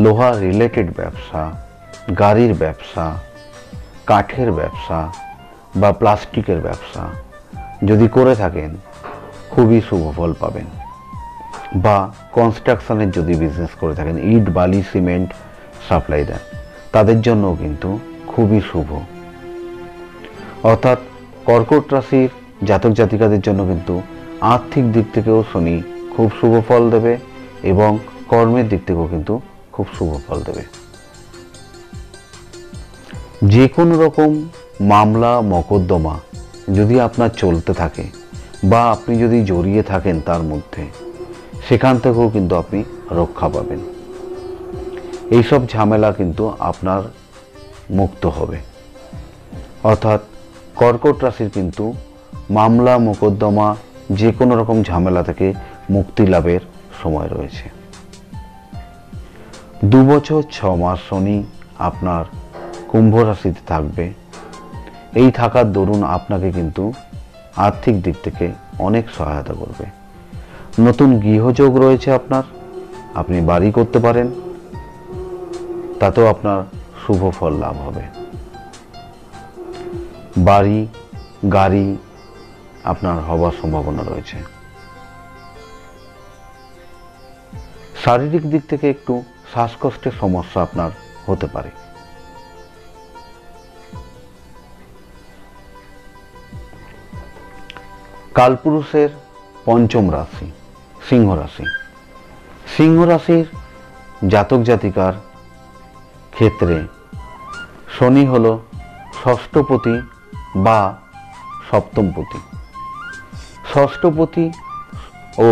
লোহা রিলেটেড ব্যবসা, গাড়ির ব্যবসা, কাঠের ব্যবসা বা প্লাস্টিকের ব্যবসা যদি করে থাকেন, খুবই শুভ ফল পাবেন। বা কনস্ট্রাকশনের যদি বিজনেস করে থাকেন, ইট বালি সিমেন্ট সাপ্লাই দেন, তাদের জন্য কিন্তু খুবই শুভ। অর্থাৎ কর্কট রাশির জাতক জাতিকাদের জন্য কিন্তু আর্থিক দিক থেকেও শনি খুব শুভ ফল দেবে এবং কর্মের দিক থেকেও কিন্তু খুব শুভ ফল দেবে। যে কোনো রকম মামলা মোকদ্দমা যদি আপনার চলতে থাকে বা আপনি যদি জড়িয়ে থাকেন তার মধ্যে, সেখান থেকেও কিন্তু আপনি রক্ষা পাবেন। এইসব ঝামেলা কিন্তু আপনার মুক্ত হবে। অর্থাৎ কর্কট রাশির কিন্তু মামলা মোকদ্দমা যে কোনো রকম ঝামেলা থেকে মুক্তি লাভের সময় রয়েছে। 2 বছর 6 মাস শনি আপনার কুম্ভ রাশিতে থাকবে। এই থাকার দরুন আপনাকে কিন্তু আর্থিক দিক থেকে অনেক সহায়তা করবে। নতুন গৃহযোগ রয়েছে আপনার, আপনি বাড়ি করতে পারেন, তাতেও আপনার শুভ ফল লাভ হবে। বাড়ি গাড়ি আপনার হবার সম্ভাবনা রয়েছে। শারীরিক দিক থেকে একটু শ্বাসকষ্টের সমস্যা আপনার হতে পারে। কালপুরুষের পঞ্চম রাশি সিংহ রাশি। সিংহ রাশির জাতক জাতিকার ক্ষেত্রে শনি হল ষষ্ঠপতি বা সপ্তমপতি। ষষ্ঠপতি ও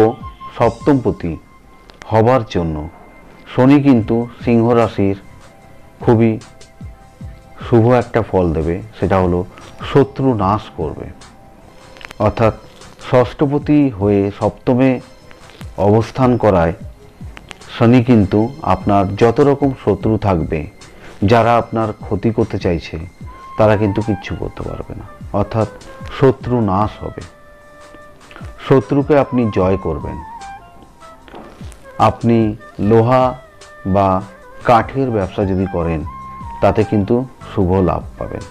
সপ্তমপতি হবার জন্য শনি কিন্তু সিংহ রাশির খুবই শুভ একটা ফল দেবে, সেটা হলো শত্রু নাশ করবে। অর্থাৎ ষষ্ঠপতি হয়ে সপ্তমে অবস্থান করায় শনি কিন্তু আপনার যত রকম শত্রু থাকবে, যারা আপনার ক্ষতি করতে চাইছে, তারা কিন্তু কিচ্ছু করতে পারবে না। অর্থাৎ শত্রু নাশ হবে, শত্রুকে আপনি জয় করবেন। আপনি লোহা বা কাঠের ব্যবসা যদি করেন, তাতে কিন্তু শুভ লাভ পাবেন,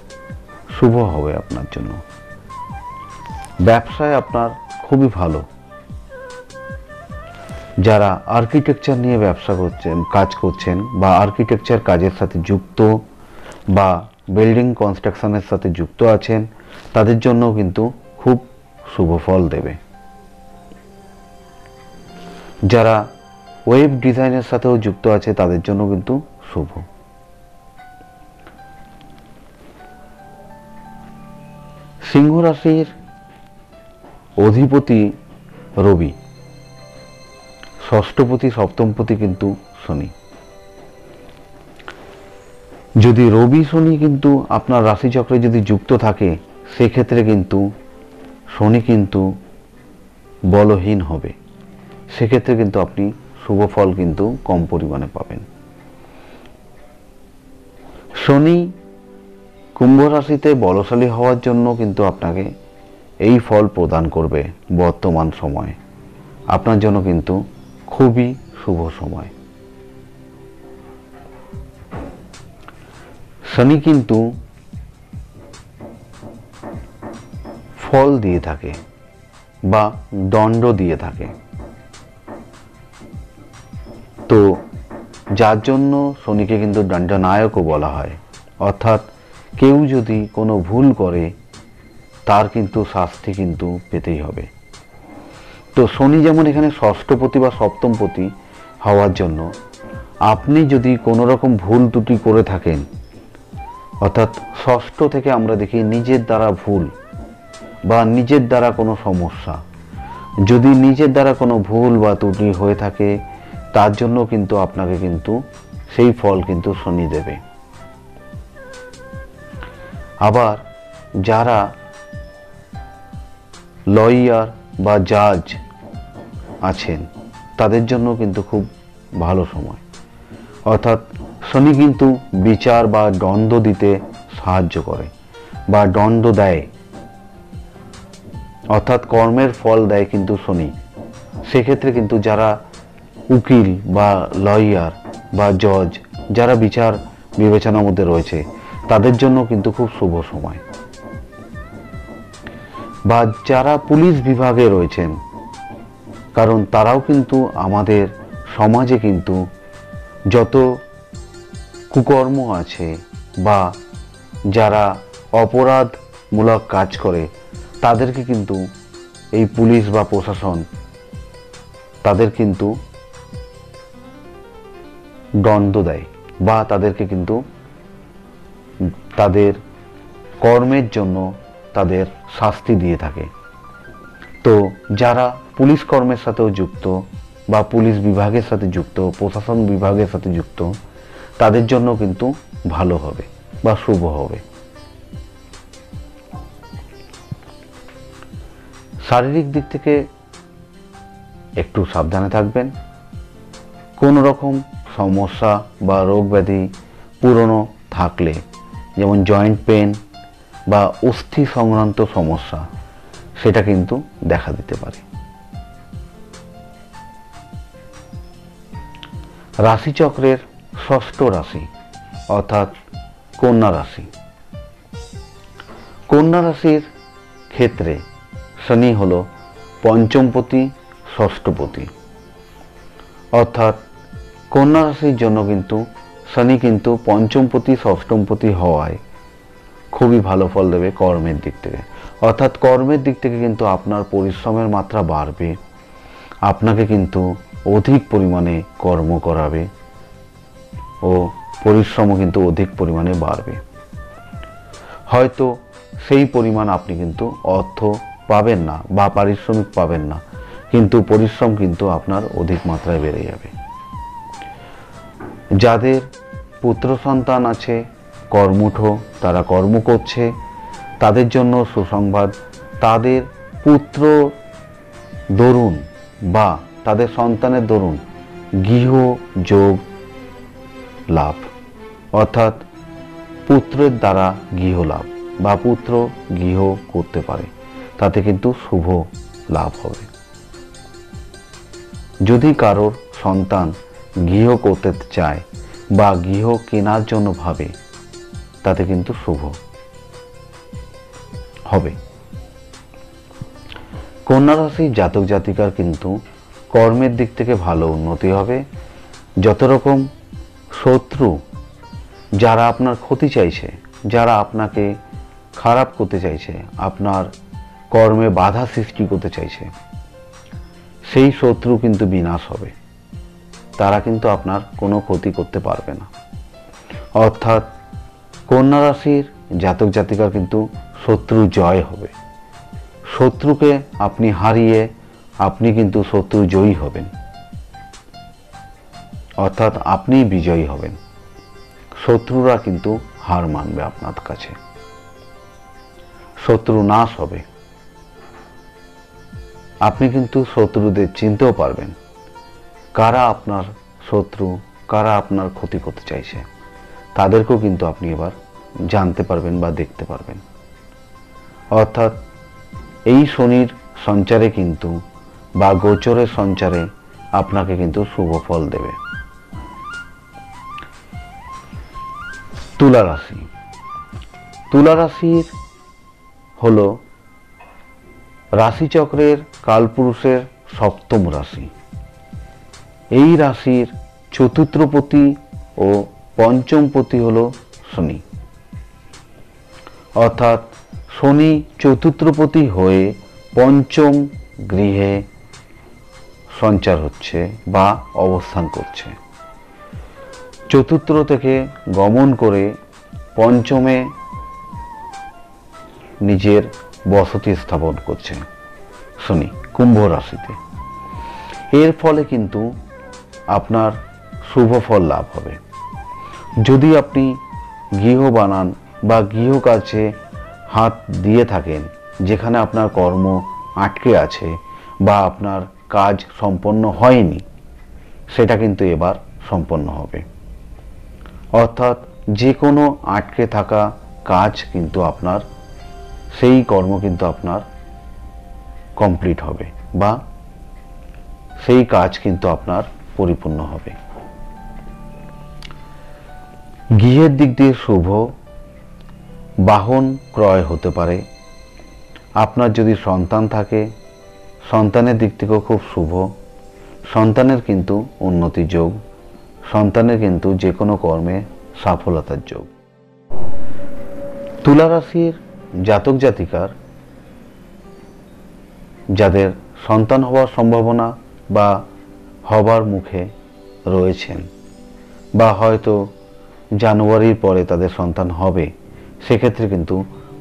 শুভ হবে আপনার জন্য। ব্যবসায় আপনার খুবই ভালো। যারা আর্কিটেকচার নিয়ে ব্যবসা করছেন, কাজ করছেন বা আর্কিটেকচার কাজের সাথে যুক্ত বা বিল্ডিং কনস্ট্রাকশনের সাথে যুক্ত আছেন, তাদের জন্য কিন্তু খুব শুভ ফল দেবে। যারা ওয়েব ডিজাইনের সাথেও যুক্ত আছে, তাদের জন্য কিন্তু শুভ। সিংহ রাশির অধিপতি রবি, ষষ্ঠপতি সপ্তমপতি কিন্তু শনি। যদি রবি শনি কিন্তু আপনার রাশিচক্রে যদি যুক্ত থাকে, সেক্ষেত্রে কিন্তু শনি কিন্তু বলহীন হবে। সেক্ষেত্রে কিন্তু আপনি শুভ ফল কিন্তু কম পরিমাণে পাবেন। শনি কুম্ভ রাশিতে বলশালী হওয়ার জন্য কিন্তু আপনাকে এই ফল প্রদান করবে। বর্তমান সময়ে আপনার জন্য কিন্তু খুবই শুভ সময়। শনি কিন্তু ফল দিয়ে থাকে বা দণ্ড দিয়ে থাকে। তো যার জন্য শনিকে কিন্তু দণ্ডনায়কও বলা হয়, অর্থাৎ কেউ যদি কোনো ভুল করে তার কিন্তু শাস্তি কিন্তু পেতেই হবে। তো শনি যেমন এখানে ষষ্ঠপতি বা সপ্তমপতি হওয়ার জন্য আপনি যদি কোনো রকম ভুল ত্রুটি করে থাকেন, অর্থাৎ ষষ্ঠ থেকে আমরা দেখি নিজের দ্বারা ভুল বা নিজের দ্বারা কোনো সমস্যা, যদি নিজের দ্বারা কোনো ভুল বা ত্রুটি হয়ে থাকে তার জন্য কিন্তু আপনাকে কিন্তু সেই ফল কিন্তু শনি দেবে। আবার যারা লয়ার বা জাজ আছেন তাদের জন্য কিন্তু খুব ভালো সময়, অর্থাৎ শনি কিন্তু বিচার বা দণ্ড দিতে সাহায্য করে বা দণ্ড দেয়, অর্থাৎ কর্মের ফল দেয় কিন্তু শনি। সেক্ষেত্রে কিন্তু যারা উকিল বা লয়ার বা জজ, যারা বিচার বিবেচনার মধ্যে রয়েছে তাদের জন্য কিন্তু খুব শুভ সময়। বা যারা পুলিশ বিভাগে রয়েছেন, কারণ তারাও কিন্তু আমাদের সমাজে কিন্তু যত কুকর্ম আছে বা যারা অপরাধমূলক কাজ করে তাদেরকে কিন্তু এই পুলিশ বা প্রশাসন তাদের কিন্তু দণ্ড দেয় বা তাদেরকে কিন্তু তাদের কর্মের জন্য তাদের শাস্তি দিয়ে থাকে। তো যারা পুলিশ কর্মের সাথেও যুক্ত বা পুলিশ বিভাগের সাথে যুক্ত, প্রশাসন বিভাগের সাথে যুক্ত, তাদের জন্য কিন্তু ভালো হবে বা শুভ হবে। শারীরিক দিক থেকে একটু সাবধানে থাকবেন। কোনো রকম সমস্যা বা রোগ ব্যাধি পুরনো থাকলে, যেমন জয়েন্ট পেন বা অস্থি সংক্রান্ত সমস্যা, সেটা কিন্তু দেখা দিতে পারে। রাশিচক্রের ষষ্ঠ রাশি অর্থাৎ কন্যা রাশি। কন্যা রাশির ক্ষেত্রে শনি হলো পঞ্চমপতি, ষষ্ঠপতি, অর্থাৎ কন্যা রাশির জন্য কিন্তু শনি কিন্তু পঞ্চমপতি ষষ্ঠমপতি হওয়ায় খুবই ভালো ফল দেবে কর্মের দিক থেকে। অর্থাৎ কর্মের দিক থেকে কিন্তু আপনার পরিশ্রমের মাত্রা বাড়বে, আপনাকে কিন্তু অধিক পরিমাণে কর্ম করাবে ও পরিশ্রমও কিন্তু অধিক পরিমাণে বাড়বে। হয়তো সেই পরিমাণ আপনি কিন্তু অর্থ পাবেন না বা পারিশ্রমিক পাবেন না, কিন্তু পরিশ্রম কিন্তু আপনার অধিক মাত্রায় বেড়ে যাবে। যাদের পুত্র সন্তান আছে, কর্মঠ, তারা কর্ম করছে, তাদের জন্য সুসংবাদ। তাদের পুত্র দরুন বা তাদের সন্তানের দরুন গৃহ যোগ লাভ, অর্থাৎ পুত্রের দ্বারা গৃহ লাভ বা পুত্র গৃহ করতে পারে, তাতে কিন্তু শুভ লাভ হবে। যদি কারোর সন্তান গৃহ করতে চায় বা গৃহ কেনার জন্য ভাবে, তাতে কিন্তু শুভ হবে। কন্যা রাশির জাতক জাতিকার কিন্তু কর্মের দিক থেকে ভালো উন্নতি হবে। যত রকম শত্রু, যারা আপনার ক্ষতি চাইছে, যারা আপনাকে খারাপ করতে চাইছে, আপনার কর্মে বাধা সৃষ্টি করতে চাইছে, সেই শত্রু কিন্তু বিনাশ হবে। তারা কিন্তু আপনার কোনো ক্ষতি করতে পারবে না। অর্থাৎ কন্যা রাশির জাতক জাতিকার কিন্তু শত্রু জয় হবে। শত্রুকে আপনি হারিয়ে আপনি কিন্তু শত্রু জয়ী হবেন, অর্থাৎ আপনি বিজয়ী হবেন। শত্রুরা কিন্তু হার মানবে আপনার কাছে, শত্রু নাশ হবে। আপনি কিন্তু শত্রুদের চিনতেও পারবেন, কারা আপনার শত্রু, কারা আপনার ক্ষতি করতে চাইছে, তাদেরকেও কিন্তু আপনি এবার জানতে পারবেন বা দেখতে পারবেন। অর্থাৎ এই শনির সঞ্চারে কিন্তু বা গোচরের সঞ্চারে আপনাকে কিন্তু শুভ ফল দেবে। তুলা রাশি। তুলা রাশির হলো রাশিচক্রের কালপুরুষের সপ্তম রাশি। এই রাশির চতুর্থপতি ও পঞ্চমপতি হল শনি, অর্থাৎ শনি চতুর্থপতি হয়ে পঞ্চম গৃহে সঞ্চার হচ্ছে বা অবস্থান করছে। চতুর্থ থেকে গমন করে পঞ্চমে নিজের বসতি স্থাপন করছে শনি কুম্ভ রাশিতে। এর ফলে কিন্তু আপনার শুভ ফল লাভ হবে। যদি আপনি গৃহ বানান বা গৃহ কাজে হাত দিয়ে থাকেন, যেখানে আপনার কর্ম আটকে আছে বা আপনার কাজ সম্পন্ন হয়নি, সেটা কিন্তু এবার সম্পন্ন হবে। অর্থাৎ যে কোনো আটকে থাকা কাজ কিন্তু আপনার, সেই কর্ম কিন্তু আপনার কমপ্লিট হবে বা সেই কাজ কিন্তু আপনার পরিপূর্ণ হবে। গৃহের দিক দিয়ে শুভ, বাহন ক্রয় হতে পারে। আপনার যদি সন্তান থাকে, সন্তানের দিক থেকেও খুব শুভ। সন্তানের কিন্তু উন্নতির যোগ, সন্তানের কিন্তু যে কোনো কর্মে সফলতার যোগ। তুলা রাশির জাতক জাতিকার যাদের সন্তান হওয়ার সম্ভাবনা বা হবার মুখে রয়েছেন বা হয়তো জানুয়ারির পরে তাদের সন্তান হবে, সেক্ষেত্রে কিন্তু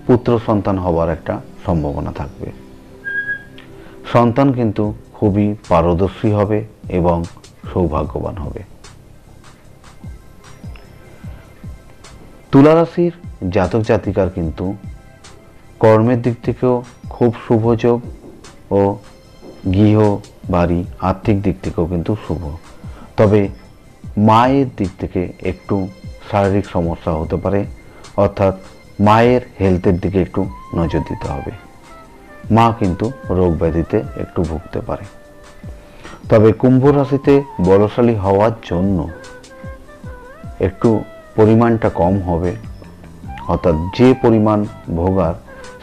পুত্র সন্তান হবার একটা সম্ভাবনা থাকবে। সন্তান কিন্তু খুবই পারদর্শী হবে এবং সৌভাগ্যবান হবে। তুলা রাশির জাতক জাতিকার কিন্তু কর্মের দিক থেকেও খুব শুভ যোগ ও গৃহ বাড়ি আর্থিক দিক থেকেও কিন্তু শুভ। তবে মায়ের দিক থেকে একটু শারীরিক সমস্যা হতে পারে, অর্থাৎ মায়ের হেলথের দিকে একটু নজর দিতে হবে। মা কিন্তু রোগ ব্যাধিতে একটু ভুগতে পারে। তবে কুম্ভ রাশিতে বলশালী হওয়ার জন্য একটু পরিমাণটা কম হবে, অর্থাৎ যে পরিমাণ ভোগার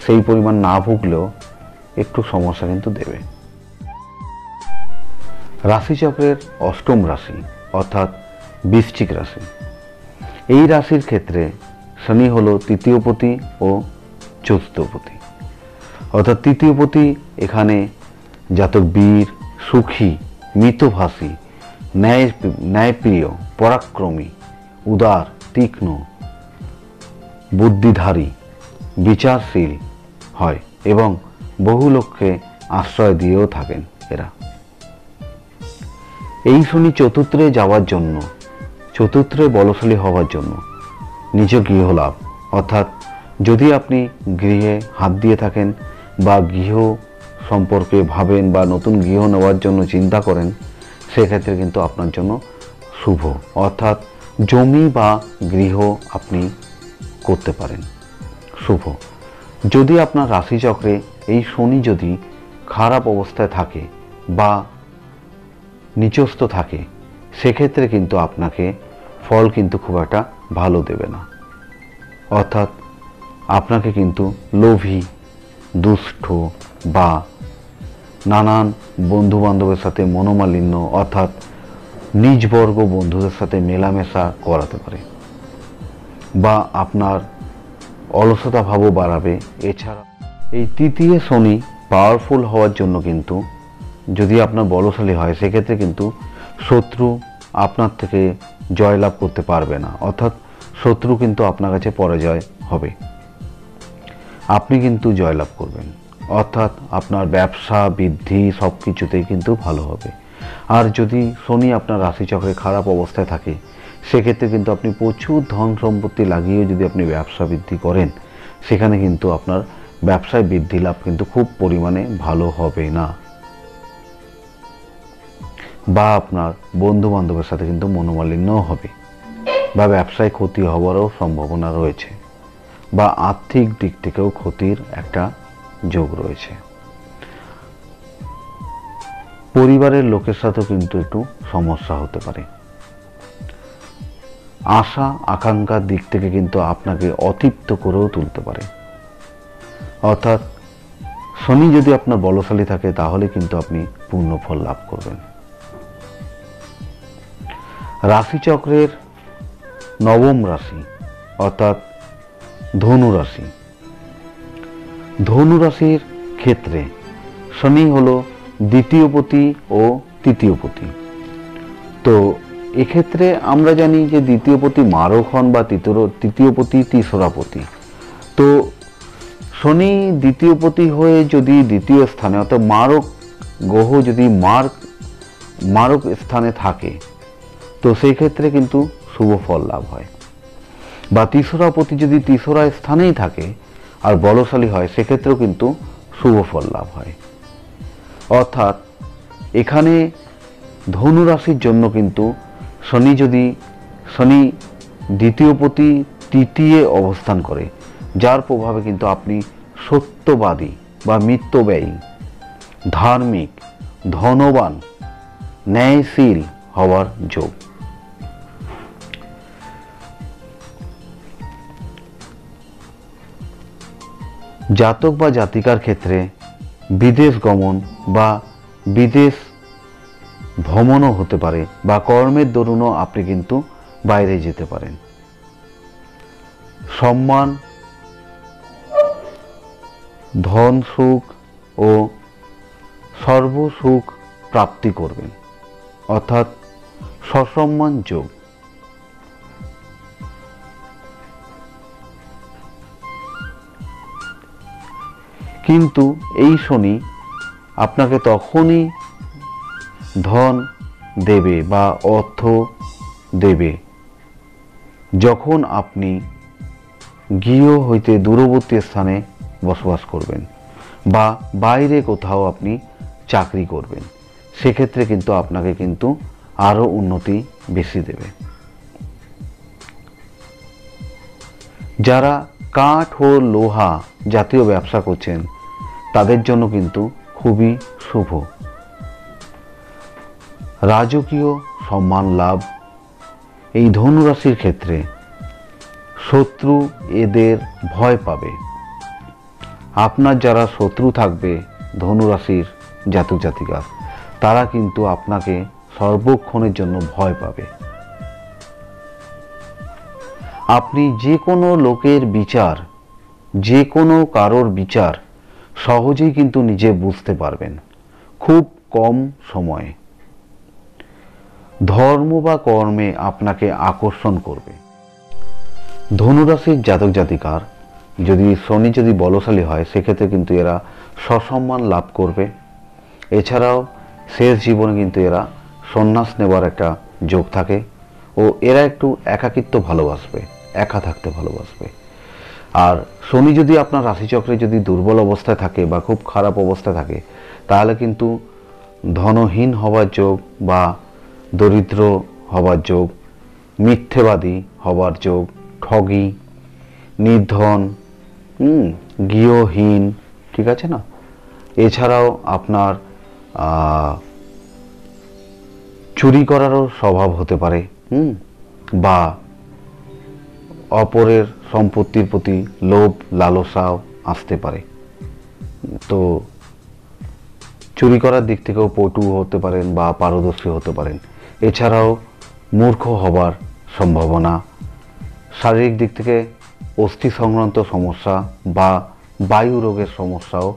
সেই পরিমাণ না ভুগলেও একটু সমস্যা কিন্তু দেবে। রাশিচক্রের অষ্টম রাশি অর্থাৎ বৃশ্চিক রাশি। এই রাশির ক্ষেত্রে শনি হলো তৃতীয়পতি ও চতুর্থপতি। অর্থাৎ তৃতীয়পতি এখানে জাতক বীর, সুখী, মিতভাষী, ন্যায়প্রিয়, পরাক্রমী, উদার, তীক্ষ্ণ, বুদ্ধিধারী, বিচারশীল হয় এবং বহু লোককে আশ্রয় দিয়েও থাকেন এরা। এই শনি চতুর্থে যাওয়ার জন্য, চতুর্থে বলশালী হওয়ার জন্য নিজ গৃহ লাভ, অর্থাৎ যদি আপনি গৃহে হাত দিয়ে থাকেন বা গৃহ সম্পর্কে ভাবেন বা নতুন গৃহ নেওয়ার জন্য চিন্তা করেন, সেক্ষেত্রে কিন্তু আপনার জন্য শুভ। অর্থাৎ জমি বা গৃহ আপনি করতে পারেন, শুভ। যদি আপনার রাশিচক্রে এই শনি যদি খারাপ অবস্থায় থাকে বা নিচস্থ থাকে, সেক্ষেত্রে কিন্তু আপনাকে ফল কিন্তু খুব একটা ভালো দেবে না। অর্থাৎ আপনাকে কিন্তু লোভী, দুষ্ট বা নানান বন্ধু বান্ধবের সাথে মনোমালিন্য, অর্থাৎ নিজবর্গ বন্ধুদের সাথে মেলামেশা করাতে পারে বা আপনার অলসতা ভাবও বাড়াবে। এছাড়া এই তৃতীয় শনি পাওয়ারফুল হওয়ার জন্য কিন্তু যদি আপনার বলশালী হয়, সেক্ষেত্রে কিন্তু শত্রু আপনার থেকে জয়লাভ করতে পারবে না। অর্থাৎ শত্রু কিন্তু আপনার কাছে পরাজয় হবে, আপনি কিন্তু জয়লাভ করবেন। অর্থাৎ আপনার ব্যবসা বৃদ্ধি সব কিছুতেই কিন্তু ভালো হবে। আর যদি শনি আপনার রাশিচক্রে খারাপ অবস্থায় থাকে, সেক্ষেত্রে কিন্তু আপনি প্রচুর ধন সম্পত্তি লাগিয়েও যদি আপনি ব্যবসা বৃদ্ধি করেন, সেখানে কিন্তু আপনার ব্যবসায় বৃদ্ধি লাভ কিন্তু খুব পরিমাণে ভালো হবে না, বা আপনার বন্ধু বান্ধবের সাথে কিন্তু মনোমালিন্যও হবে বা ব্যবসায় ক্ষতি হওয়ারও সম্ভাবনা রয়েছে বা আর্থিক দিক থেকেও ক্ষতির একটা যোগ রয়েছে। পরিবারের লোকের সাথেও কিন্তু একটু সমস্যা হতে পারে। আশা আকাঙ্ক্ষার দিক থেকে কিন্তু আপনাকে অতৃপ্ত করেও তুলতে পারে। অর্থাৎ শনি যদি আপনার বলশালী থাকে তাহলে কিন্তু আপনি পূর্ণ ফল লাভ করবেন। রাশিচক্রের নবম রাশি অর্থাৎ ধনু রাশি। ধনু রাশির ক্ষেত্রে শনি হলো দ্বিতীয়পতি ও তৃতীয়পতি। তো এক্ষেত্রে আমরা জানি যে দ্বিতীয়পতি মারক হন বা তৃতীয়পতি তিসরাপতি। তো শনি দ্বিতীয়পতি হয়ে যদি দ্বিতীয় স্থানে অর্থাৎ মারক গ্রহ যদি মারক স্থানে থাকে তো সেই ক্ষেত্রে কিন্তু শুভ ফল লাভ হয়। বা তিসরাপতি যদি তিসরা স্থানেই থাকে আর বলশালী হয় সেক্ষেত্রেও কিন্তু শুভ ফল লাভ হয়। অর্থাৎ এখানে ধনু রাশির জন্য কিন্তু শনি দ্বিতীয়পতি তৃতীয় অবস্থান করে, যার প্রভাবে কিন্তু আপনি সত্যবাদী বা মিতব্যয়ী, ধার্মিক, ধনবান, ন্যায়শীল হওয়ার যোগ। জাতক বা জাতিকার ক্ষেত্রে বিদেশ গমন বা বিদেশ ভ্রমণও হতে পারে বা কর্মের দরুনও আপনি কিন্তু বাইরে যেতে পারেন। সম্মান, ধন সুখ ও সর্বসুখ প্রাপ্তি করবেন, অর্থাৎ সসম্মান যোগ। কিন্তু এই শনি আপনাকে তখনই ধন দেবে বা অর্থ দেবে যখন আপনি গৃহ হইতে দূরবর্তী স্থানে বসবাস করবেন বা বাইরে কোথাও আপনি চাকরি করবেন, সেক্ষেত্রে কিন্তু আপনাকে কিন্তু আরও উন্নতি বেশি দেবে। যারা কাঠ ও লোহা জাতীয় ব্যবসা করছেন তাদের জন্য কিন্তু খুবই শুভ। রাজকীয় সম্মান লাভ। এই ধনু রাশির ক্ষেত্রে শত্রু এদের ভয় পাবে। আপনার যারা শত্রু থাকবে ধনু রাশির জাতক জাতিকা, তারা কিন্তু আপনাকে সর্বক্ষণের জন্য ভয় পাবে। আপনি যে কোনো লোকের বিচার, যে কোনো কারোর বিচার সহজেই কিন্তু নিজে বুঝতে পারবেন খুব কম সময়ে। ধর্ম বা কর্মে আপনাকে আকর্ষণ করবে। ধনুরাশির জাতক জাতিকার শনি যদি বলশালী হয় সেক্ষেত্রে কিন্তু এরা সসম্মান লাভ করবে। এছাড়াও শেষ জীবনে কিন্তু এরা সন্ন্যাস নেবার একটা যোগ থাকে ও এরা একটু একাকিত্ব ভালোবাসবে, একা থাকতে ভালোবাসবে। আর শনি যদি আপনার রাশিচক্রে যদি দুর্বল অবস্থায় থাকে বা খুব খারাপ অবস্থায় থাকে তাহলে কিন্তু ধনহীন হওয়ার যোগ বা দরিদ্র হবার যোগ, মিথ্যেবাদী হবার যোগ, ঠগী, নির্ধন, গৃহহীন, ঠিক আছে না? এছাড়াও আপনার চুরি করারও স্বভাব হতে পারে, বা অপরের সম্পত্তির প্রতি লোভ লালসাও আসতে পারে। তো চুরি করার দিক থেকেও পটু হতে পারেন বা পারদর্শী হতে পারেন। এছাড়াও মূর্খ হবার সম্ভাবনা, শারীরিক দিক থেকে অস্থি সংক্রান্ত সমস্যা বা বায়ু রোগের সমস্যাও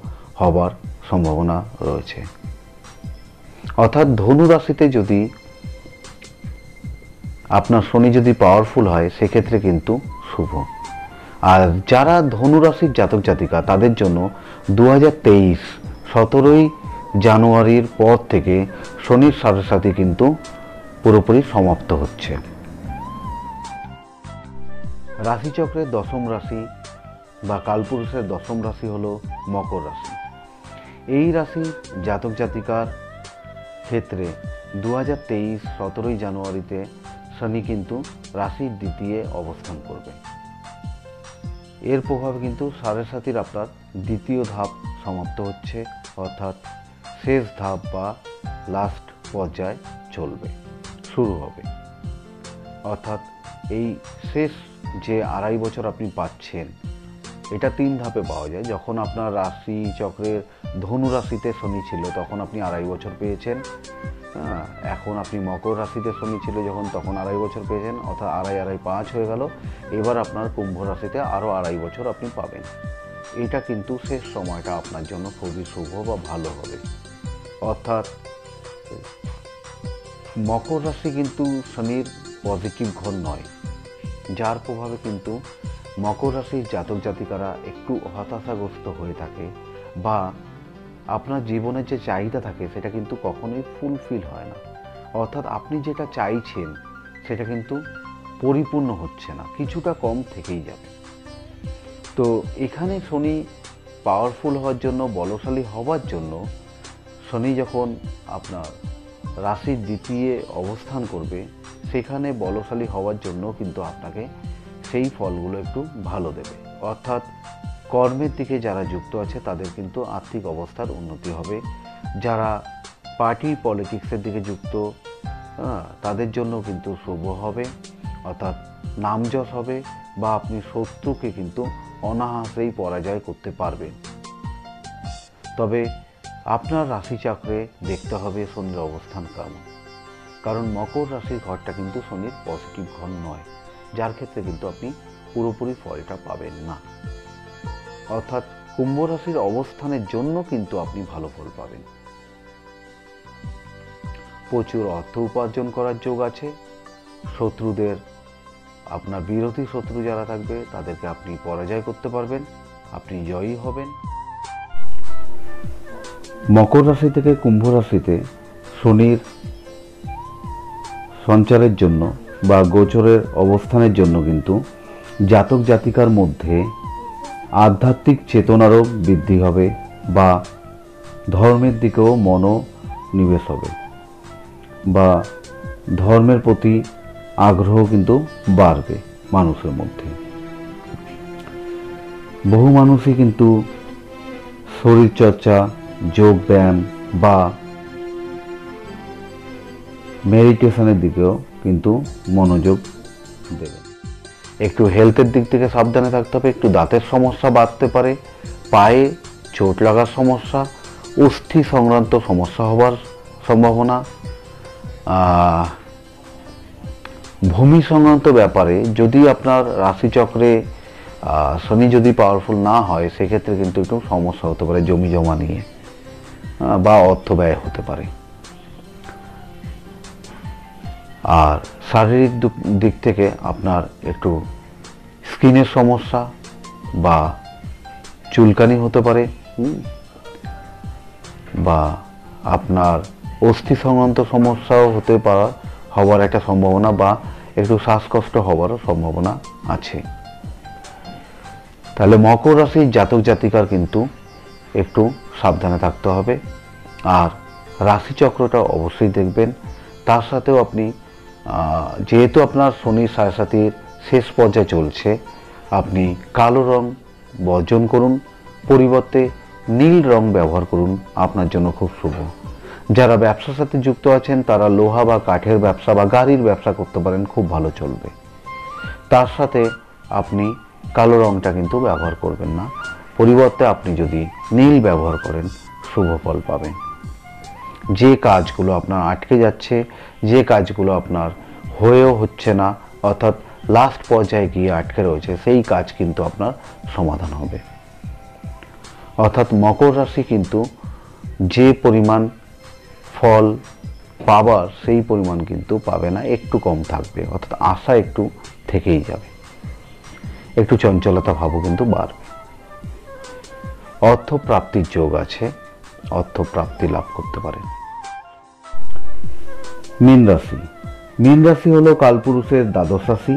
হবার সম্ভাবনা রয়েছে। অর্থাৎ ধনু রাশিতে যদি আপনার শনি যদি পাওয়ারফুল হয় সেক্ষেত্রে কিন্তু শুভ। আর যারা ধনু রাশির জাতক জাতিকা তাদের জন্য 2023 17ই জানুয়ারির পর থেকে শনির সাথে কিন্তু পুরোপুরি সমাপ্ত হচ্ছে। রাশিচক্রের দশম রাশি বা কালপুরুষের দশম রাশি হলো মকর রাশি। এই রাশি জাতক জাতিকার ক্ষেত্রে 2023 17ই জানুয়ারিতে শনি কিন্তু রাশির দ্বিতীয় অবস্থান করবে। এর প্রভাবে কিন্তু সাড়ে আপনার দ্বিতীয় ধাপ সমাপ্ত হচ্ছে, অর্থাৎ শেষ ধাপ বা লাস্ট পর্যায়ে চলবে, শুরু হবে। অর্থাৎ এই শেষ যে 2.5 বছর আপনি পাচ্ছেন এটা 3 ধাপে পাওয়া যায়। যখন আপনার রাশি চক্রের ধনু রাশিতে শনি ছিল তখন আপনি 2.5 বছর পেয়েছেন। এখন আপনি মকর রাশিতে শনি ছিল যখন, তখন 2.5 বছর পেয়েছেন, অর্থাৎ 2.5 5 হয়ে গেল। এবার আপনার কুম্ভ রাশিতে আরও 2.5 বছর আপনি পাবেন। এটা কিন্তু শেষ সময়টা আপনার জন্য খুবই শুভ বা ভালো হবে। অর্থাৎ মকর রাশি কিন্তু শনির পজিটিভ ঘর নয়, যার প্রভাবে কিন্তু মকর রাশির জাতক জাতিকারা একটু হতাশাগ্রস্ত হয়ে থাকে, বা আপনার জীবনের যে চাহিদা থাকে সেটা কিন্তু কখনোই ফুলফিল হয় না। অর্থাৎ আপনি যেটা চাইছেন সেটা কিন্তু পরিপূর্ণ হচ্ছে না, কিছুটা কম থেকেই যাবে। তো এখানে শনি পাওয়ারফুল হওয়ার জন্য, বলশালী হওয়ার জন্য, শনি যখন আপনার রাশির দ্বিতীয় অবস্থান করবে সেখানে বলশালী হওয়ার জন্য কিন্তু আপনাকে সেই ফলগুলো একটু ভালো দেবে। অর্থাৎ কর্মের দিকে যারা যুক্ত আছে তাদের কিন্তু আর্থিক অবস্থার উন্নতি হবে। যারা পার্টি পলিটিক্সের দিকে যুক্ত তাদের জন্য কিন্তু শুভ হবে, অর্থাৎ নামযশ হবে, বা আপনি শত্রুকে কিন্তু অনায়াসেই পরাজয় করতে পারবেন। তবে আপনার রাশিচক্রে দেখতে হবে শনির অবস্থান কেমন, কারণ মকর রাশির ঘরটা কিন্তু শনির পজিটিভ ঘর নয়, যার ক্ষেত্রে কিন্তু আপনি পুরোপুরি ফলটা পাবেন না। অর্থাৎ কুম্ভ রাশির অবস্থানের জন্য কিন্তু আপনি ভালো ফল পাবেন। প্রচুর অর্থ উপার্জন করার যোগ আছে। শত্রুদের, আপনার বিরোধী শত্রু যারা থাকবে তাদেরকে আপনি পরাজয় করতে পারবেন, আপনি জয়ী হবেন। মকর রাশি থেকে কুম্ভ রাশিতে শনির সঞ্চারের জন্য বা গোচরের অবস্থানের জন্য কিন্তু জাতক জাতিকার মধ্যে আধ্যাত্মিক চেতনারও বৃদ্ধি হবে, বা ধর্মের দিকেও মনোনিবেশ হবে, বা ধর্মের প্রতি আগ্রহ কিন্তু বাড়বে মানুষের মধ্যে। বহু মানুষই কিন্তু শরীরচর্চা, যোগ ব্যায়াম বা মেডিটেশনের দিকেও কিন্তু মনোযোগ দেবে। একটু হেলথের দিক থেকে সাবধানে থাকতে হবে। একটু দাঁতের সমস্যা বাড়তে পারে, পায়ে চোট লাগার সমস্যা, অস্থি সংক্রান্ত সমস্যা হবার সম্ভাবনা, ভূমি সংক্রান্ত ব্যাপারে যদি আপনার রাশিচক্রে শনি যদি পাওয়ারফুল না হয় সেক্ষেত্রে কিন্তু একটু সমস্যা হতে পারে, জমি জমা নিয়ে বা অর্থ ব্যয় হতে পারে। আর শারীরিক দিক থেকে আপনার একটু স্কিনের সমস্যা বা চুলকানি হতে পারে, বা আপনার অস্থি সংক্রান্ত সমস্যাও হতে হওয়ার একটা সম্ভাবনা, বা একটু শ্বাসকষ্ট হওয়ারও সম্ভাবনা আছে। তাহলে মকর রাশির জাতক জাতিকার কিন্তু একটু সাবধানে থাকতে হবে। আর রাশিচক্রটা অবশ্যই দেখবেন। তার সাথেও আপনি যেহেতু আপনার শনির সাড়ে শেষ পর্যায়ে চলছে, আপনি কালো রং বর্জন করুন, পরিবর্তে নীল রং ব্যবহার করুন, আপনার জন্য খুব শুভ। যারা ব্যবসার সাথে যুক্ত আছেন তারা লোহা বা কাঠের ব্যবসা বা গাড়ির ব্যবসা করতে পারেন, খুব ভালো চলবে। তার সাথে আপনি কালো রংটা কিন্তু ব্যবহার করবেন না, পরিবর্তে আপনি যদি নীল ব্যবহার করেন শুভ ফল পাবেন। যে কাজগুলো আপনার আটকে যাচ্ছে, যে কাজগুলো আপনার হয়েও হচ্ছে না, অর্থাৎ লাস্ট পর্যায়ে গিয়ে আটকে রয়েছে, সেই কাজ কিন্তু আপনার সমাধান হবে। অর্থাৎ মকর রাশি কিন্তু যে পরিমাণ ফল পাবার সেই পরিমাণ কিন্তু পাবে না, একটু কম থাকবে। অর্থাৎ আশা একটু থেকেই যাবে, একটু চঞ্চলতা ভাবও কিন্তু বাড়বে। অর্থ প্রাপ্তির যোগ আছে, অর্থ প্রাপ্তি লাভ করতে পারেন। মীন রাশি। মীন রাশি হলো কালপুরুষের দ্বাদশ রাশি।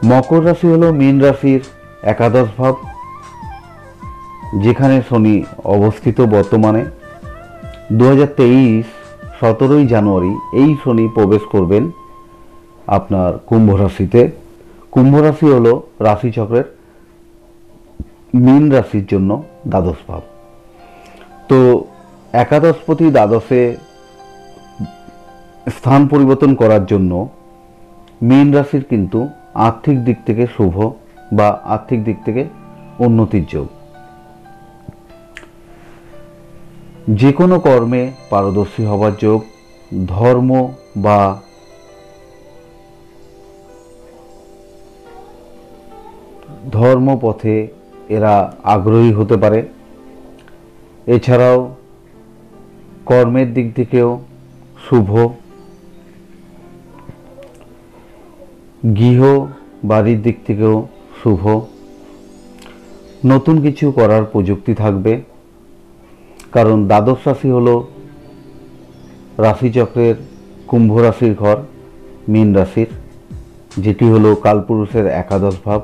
মকর রাশি হলো মীন রাশির একাদশ ভাব, যেখানে শনি অবস্থিত। বর্তমানে 2023 17ই জানুয়ারি এই শনি প্রবেশ করবেন আপনার কুম্ভ রাশিতে। কুম্ভ রাশি হলো রাশিচক্রের মীন রাশির জন্য দ্বাদশ ভাব। তো একাদশপতি দ্বাদশে স্থান পরিবর্তন করার জন্য মীন রাশির কিন্তু আর্থিক দিক থেকে শুভ বা আর্থিক দিক থেকে উন্নতির যোগ। যে কোনো কর্মে পারদর্শী হবার যোগ। ধর্ম বা ধর্মপথে এরা আগ্রহী হতে পারে। এছাড়াও কর্মের দিক থেকেও শুভ। গৃহ বাড়ির দিক থেকেও শুভ। নতুন কিছু করার প্রযুক্তি থাকবে, কারণ দ্বাদশ রাশি হলো রাশিচক্রের কুম্ভ রাশির ঘর, মীন রাশির, যেটি হলো কালপুরুষের একাদশ ভাব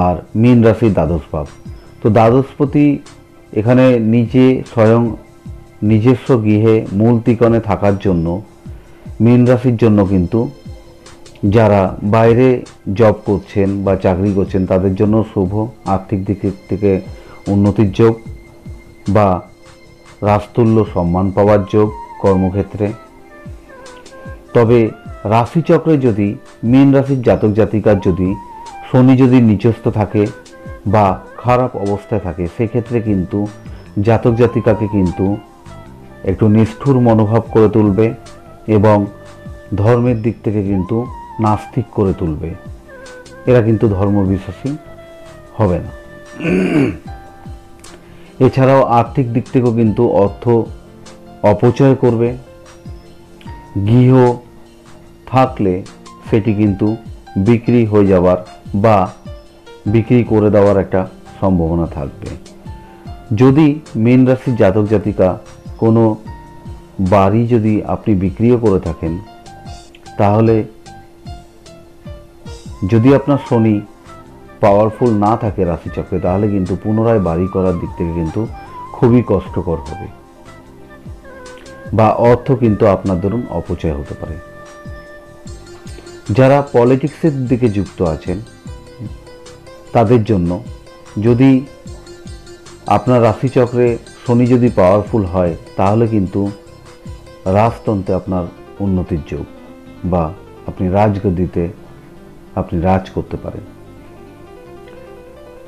আর মীন রাশির দ্বাদশ ভাব। তো দ্বাদশপতি এখানে স্বয়ং নিজস্ব গৃহে মূল ত্রিকোণে থাকার জন্য মীন রাশির জন্য কিন্তু যারা বাইরে জব করছেন বা চাকরি করছেন তাদের জন্য শুভ। আর্থিক দিক থেকে উন্নতির যোগ বা রাজতুল্য সম্মান পাওয়ার যোগ কর্মক্ষেত্রে। তবে রাশিচক্রে যদি মীন রাশির জাতক জাতিকার যদি শনি যদি নিচস্থ থাকে বা খারাপ অবস্থায় থাকে, সেক্ষেত্রে কিন্তু জাতক জাতিকাকে কিন্তু একটু নিষ্ঠুর মনোভাব করে তুলবে এবং ধর্মের দিক থেকে কিন্তু নাস্তিক করে তুলবে। এরা কিন্তু ধর্মবিশ্বাসী হবে না। এছাড়াও আর্থিক দিক থেকেও কিন্তু অর্থ অপচয় করবে। গৃহ থাকলে সেটি কিন্তু বিক্রি হয়ে যাওয়ার বা বিক্রি করে দেওয়ার একটা সম্ভাবনা থাকবে। যদি মীন রাশির জাতক জাতিকা কোনো বাড়ি যদি আপনি বিক্রিও করে থাকেন, তাহলে যদি আপনার শনি পাওয়ারফুল না থাকে রাশিচক্রে, তাহলে কিন্তু পুনরায় বাড়ি করার দিক থেকে কিন্তু খুবই কষ্টকর হবে বা অর্থ কিন্তু আপনার ধরুন অপচয় হতে পারে। যারা পলিটিক্সের দিকে যুক্ত আছেন তাদের জন্য যদি আপনার রাশিচক্রে শনি যদি পাওয়ারফুল হয়, তাহলে কিন্তু রাজতন্ত্রে আপনার উন্নতির যোগ বা আপনি রাজগদ্দিতে আপনি রাজ করতে পারেন।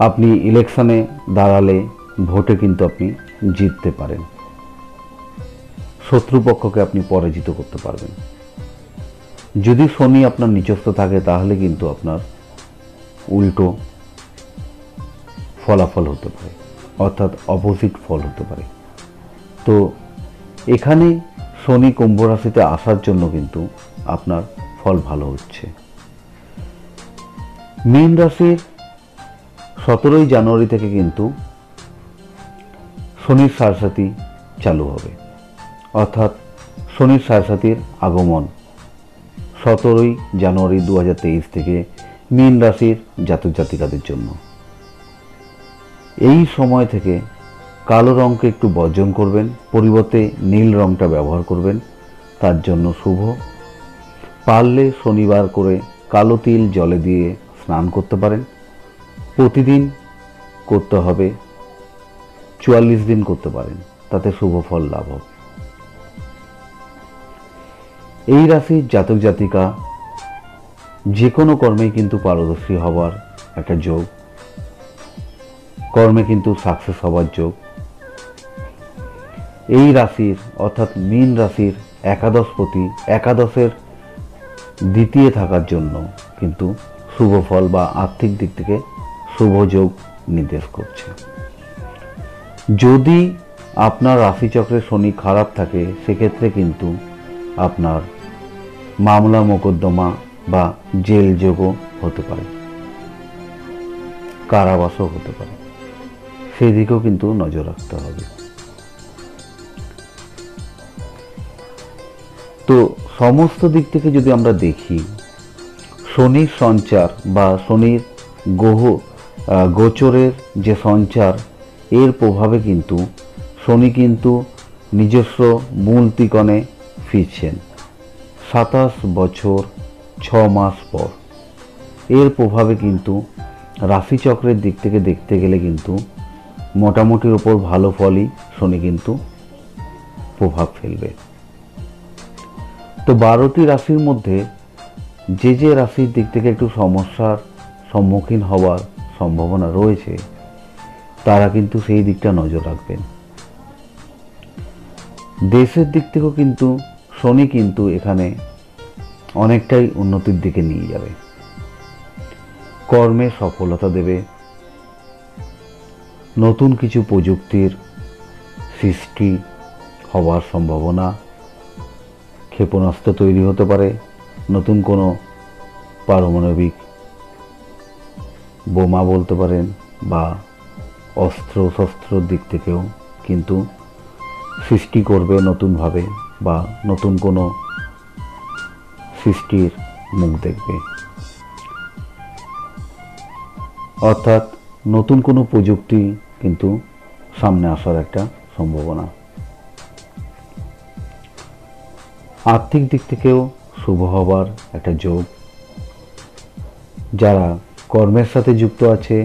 আপনি ইলেকশনে দাঁড়ালে ভোটে কিন্তু আপনি জিততে পারেন। শত্রুপক্ষকে আপনি পরাজিত করতে পারবেন। যদি শনি আপনার নিচস্থ থাকে, তাহলে কিন্তু আপনার উল্টো ফলাফল হতে পারে, অর্থাৎ অপোজিট ফল হতে পারে। তো এখানে শনি কুম্ভ রাশিতে আসার জন্য কিন্তু আপনার ফল ভালো হচ্ছে। মীন রাশির 17 জানুয়ারি থেকে কিন্তু শনির সাড়েসাতি চালু হবে, অর্থাৎ শনির সাড়েসাতির আগমন 17 জানুয়ারি 2023 থেকে মীন রাশির জাতক জাতিকাদের জন্য। এই সময় থেকে কালো রঙকে একটু বর্জন করবেন, পরিবর্তে নীল রঙটা ব্যবহার করবেন, তার জন্য শুভ। পারলে শনিবার করে কালো তিল জলে দিয়ে স্নান করতে পারেন। প্রতিদিন করতে হবে, 44 দিন করতে পারেন, তাতে শুভ ফল লাভ হবে। এই রাশির জাতক জাতিকা যে কোনো কর্মেই কিন্তু পারদর্শী হবার একটা যোগ, কর্মে কিন্তু সাকসেস হবার যোগ। এই রাশির অর্থাৎ মীন রাশির একাদশপতি একাদশের দ্বিতীয় থাকার জন্য কিন্তু শুভ ফল বা আর্থিক দিক থেকে শুভ যোগ নির্দেশ করছে। যদি আপনার রাশিচক্রে শনি খারাপ থাকে, সেক্ষেত্রে কিন্তু আপনার মামলা মোকদ্দমা বা জেল যোগও হতে পারে, কারাবাসও হতে পারে, সেই দিকেও কিন্তু নজর রাখতে হবে। তো সমস্ত দিক থেকে যদি আমরা দেখি, শনির সঞ্চার বা শনির গোচরের যে সঞ্চার, এর প্রভাবে কিন্তু শনি কিন্তু নিজস্ব মূল ত্রিকোণে ফিরছেন 27 বছর 6 মাস পর। এর প্রভাবে কিন্তু রাশিচক্রের দিক থেকে দেখতে গেলে কিন্তু মোটামুটির ওপর ভালো ফলই শনি কিন্তু প্রভাব ফেলবে। তো 12টি রাশির মধ্যে যে রাশির দিক থেকে একটু সমস্যার সম্মুখীন হওয়ার সম্ভাবনা রয়েছে, তারা কিন্তু সেই দিকটা নজর রাখবেন। দেশের দিক থেকেও কিন্তু শনি কিন্তু এখানে অনেকটাই উন্নতির দিকে নিয়ে যাবে, কর্মে সফলতা দেবে, নতুন কিছু প্রযুক্তির সৃষ্টি হওয়ার সম্ভাবনা, ক্ষেপণাস্ত্র তৈরি হতে পারে, নতুন কোনো পারমাণবিক বোমা বলতে পারেন, বা অস্ত্র শস্ত্রর দিক থেকেও কিন্তু সৃষ্টি করবে নতুনভাবে, বা নতুন কোনো সৃষ্টির মুখ দেখবে। অর্থাৎ নতুন কোনো প্রযুক্তি কিন্তু সামনে আসার একটা সম্ভাবনা। আর্থিক দিক থেকেও শুভ হবার একটা যোগ। যারা কর্মের সাথে যুক্ত আছে,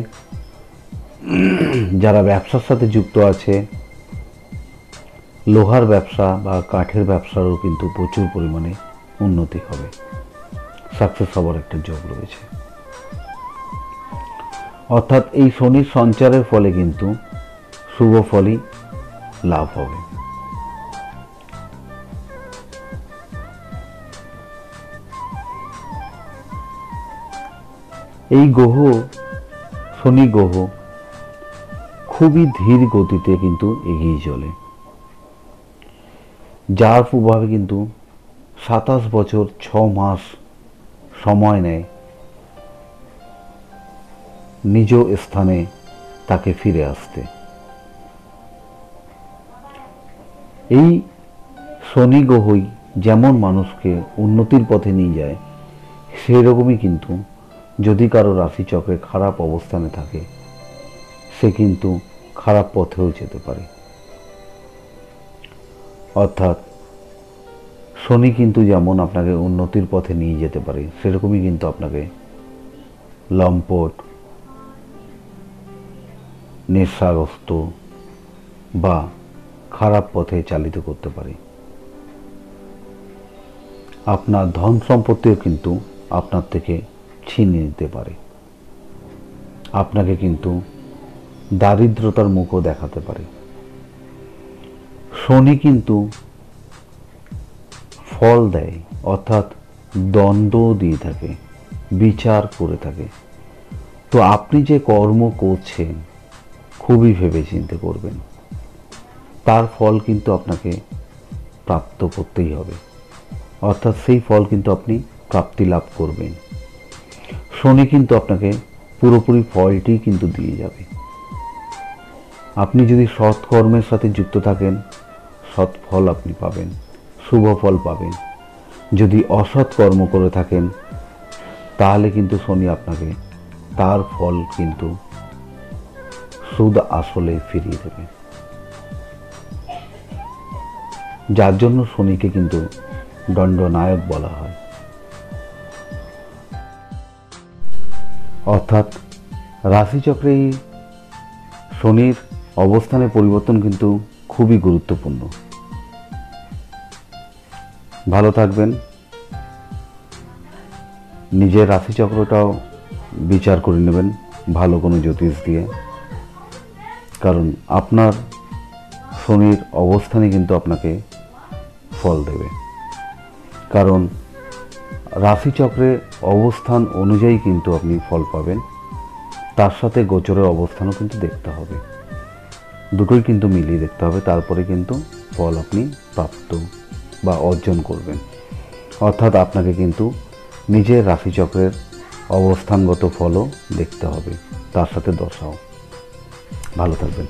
যারা ব্যবসার সাথে যুক্ত আছে, লোহার ব্যবসা বা কাঠের ব্যবসারও কিন্তু প্রচুর পরিমাণে উন্নতি হবে, সাকসেস হবার একটা যোগ রয়েছে। অর্থাৎ এই শনির সঞ্চারের ফলে কিন্তু শুভ ফলই লাভ হবে। এই গ্রহ, শনি গ্রহ খুবই ধীর গতিতে কিন্তু এগিয়ে চলে, যার প্রভাবে কিন্তু 27 বছর 6 মাস সময় নেয় নিজ স্থানে তাকে ফিরে আসতে। এই শনি গ্রহই যেমন মানুষকে উন্নতির পথে নিয়ে যায়, সেই রকমই কিন্তু যদি কারো রাশিচক্রে খারাপ অবস্থানে থাকে, সে কিন্তু খারাপ পথেও যেতে পারে। অর্থাৎ শনি কিন্তু যেমন আপনাকে উন্নতির পথে নিয়ে যেতে পারে, সেরকমই কিন্তু আপনাকে লম্পট, নেশাগ্রস্ত বা খারাপ পথে চালিত করতে পারে। আপনার ধন সম্পত্তিও কিন্তু আপনার থেকে ছিনিয়ে নিতে পারে, আপনাকে কিন্তু দারিদ্রতার মুখও দেখাতে পারে। শনি কিন্তু ফল দেয়, অর্থাৎ দ্বন্দ্ব দিয়ে থাকে, বিচার করে থাকে। তো আপনি যে কর্ম করছেন খুবই ভেবেচিন্তে করবেন, তার ফল কিন্তু আপনাকে প্রাপ্ত করতেই হবে, অর্থাৎ সেই ফল কিন্তু আপনি প্রাপ্তি লাভ করবেন। শনি কিন্তু আপনাকে পুরোপুরি ফলটি কিন্তু দিয়ে যাবে। আপনি যদি সৎ কর্মের সাথে যুক্ত থাকেন, সৎ ফল আপনি পাবেন, শুভ ফল পাবেন। যদি অসৎ কর্ম করে থাকেন, তাহলে কিন্তু শনি আপনাকে তার ফল কিন্তু সুদ আসলে ফিরিয়ে দেবে। যার জন্য শনিকে কিন্তু দণ্ডনায়ক বলা হয়। অর্থাৎ রাশিচক্রে এই শনির অবস্থানের পরিবর্তন কিন্তু খুবই গুরুত্বপূর্ণ। ভালো থাকবেন, নিজের রাশিচক্রটাও বিচার করে নেবেন ভালো কোনো জ্যোতিষ দিয়ে, কারণ আপনার শনির অবস্থানই কিন্তু আপনাকে ফল দেবে। কারণ রাশিচক্রের অবস্থান অনুযায়ী কিন্তু আপনি ফল পাবেন, তার সাথে গোচরের অবস্থানও কিন্তু দেখতে হবে, দুটোই কিন্তু মিলিয়ে দেখতে হবে, তারপরে কিন্তু ফল আপনি প্রাপ্ত বা অর্জন করবেন। অর্থাৎ আপনাকে কিন্তু নিজের রাশিচক্রের অবস্থানগত ফলও দেখতে হবে, তার সাথে দশাও। ভালো থাকবেন।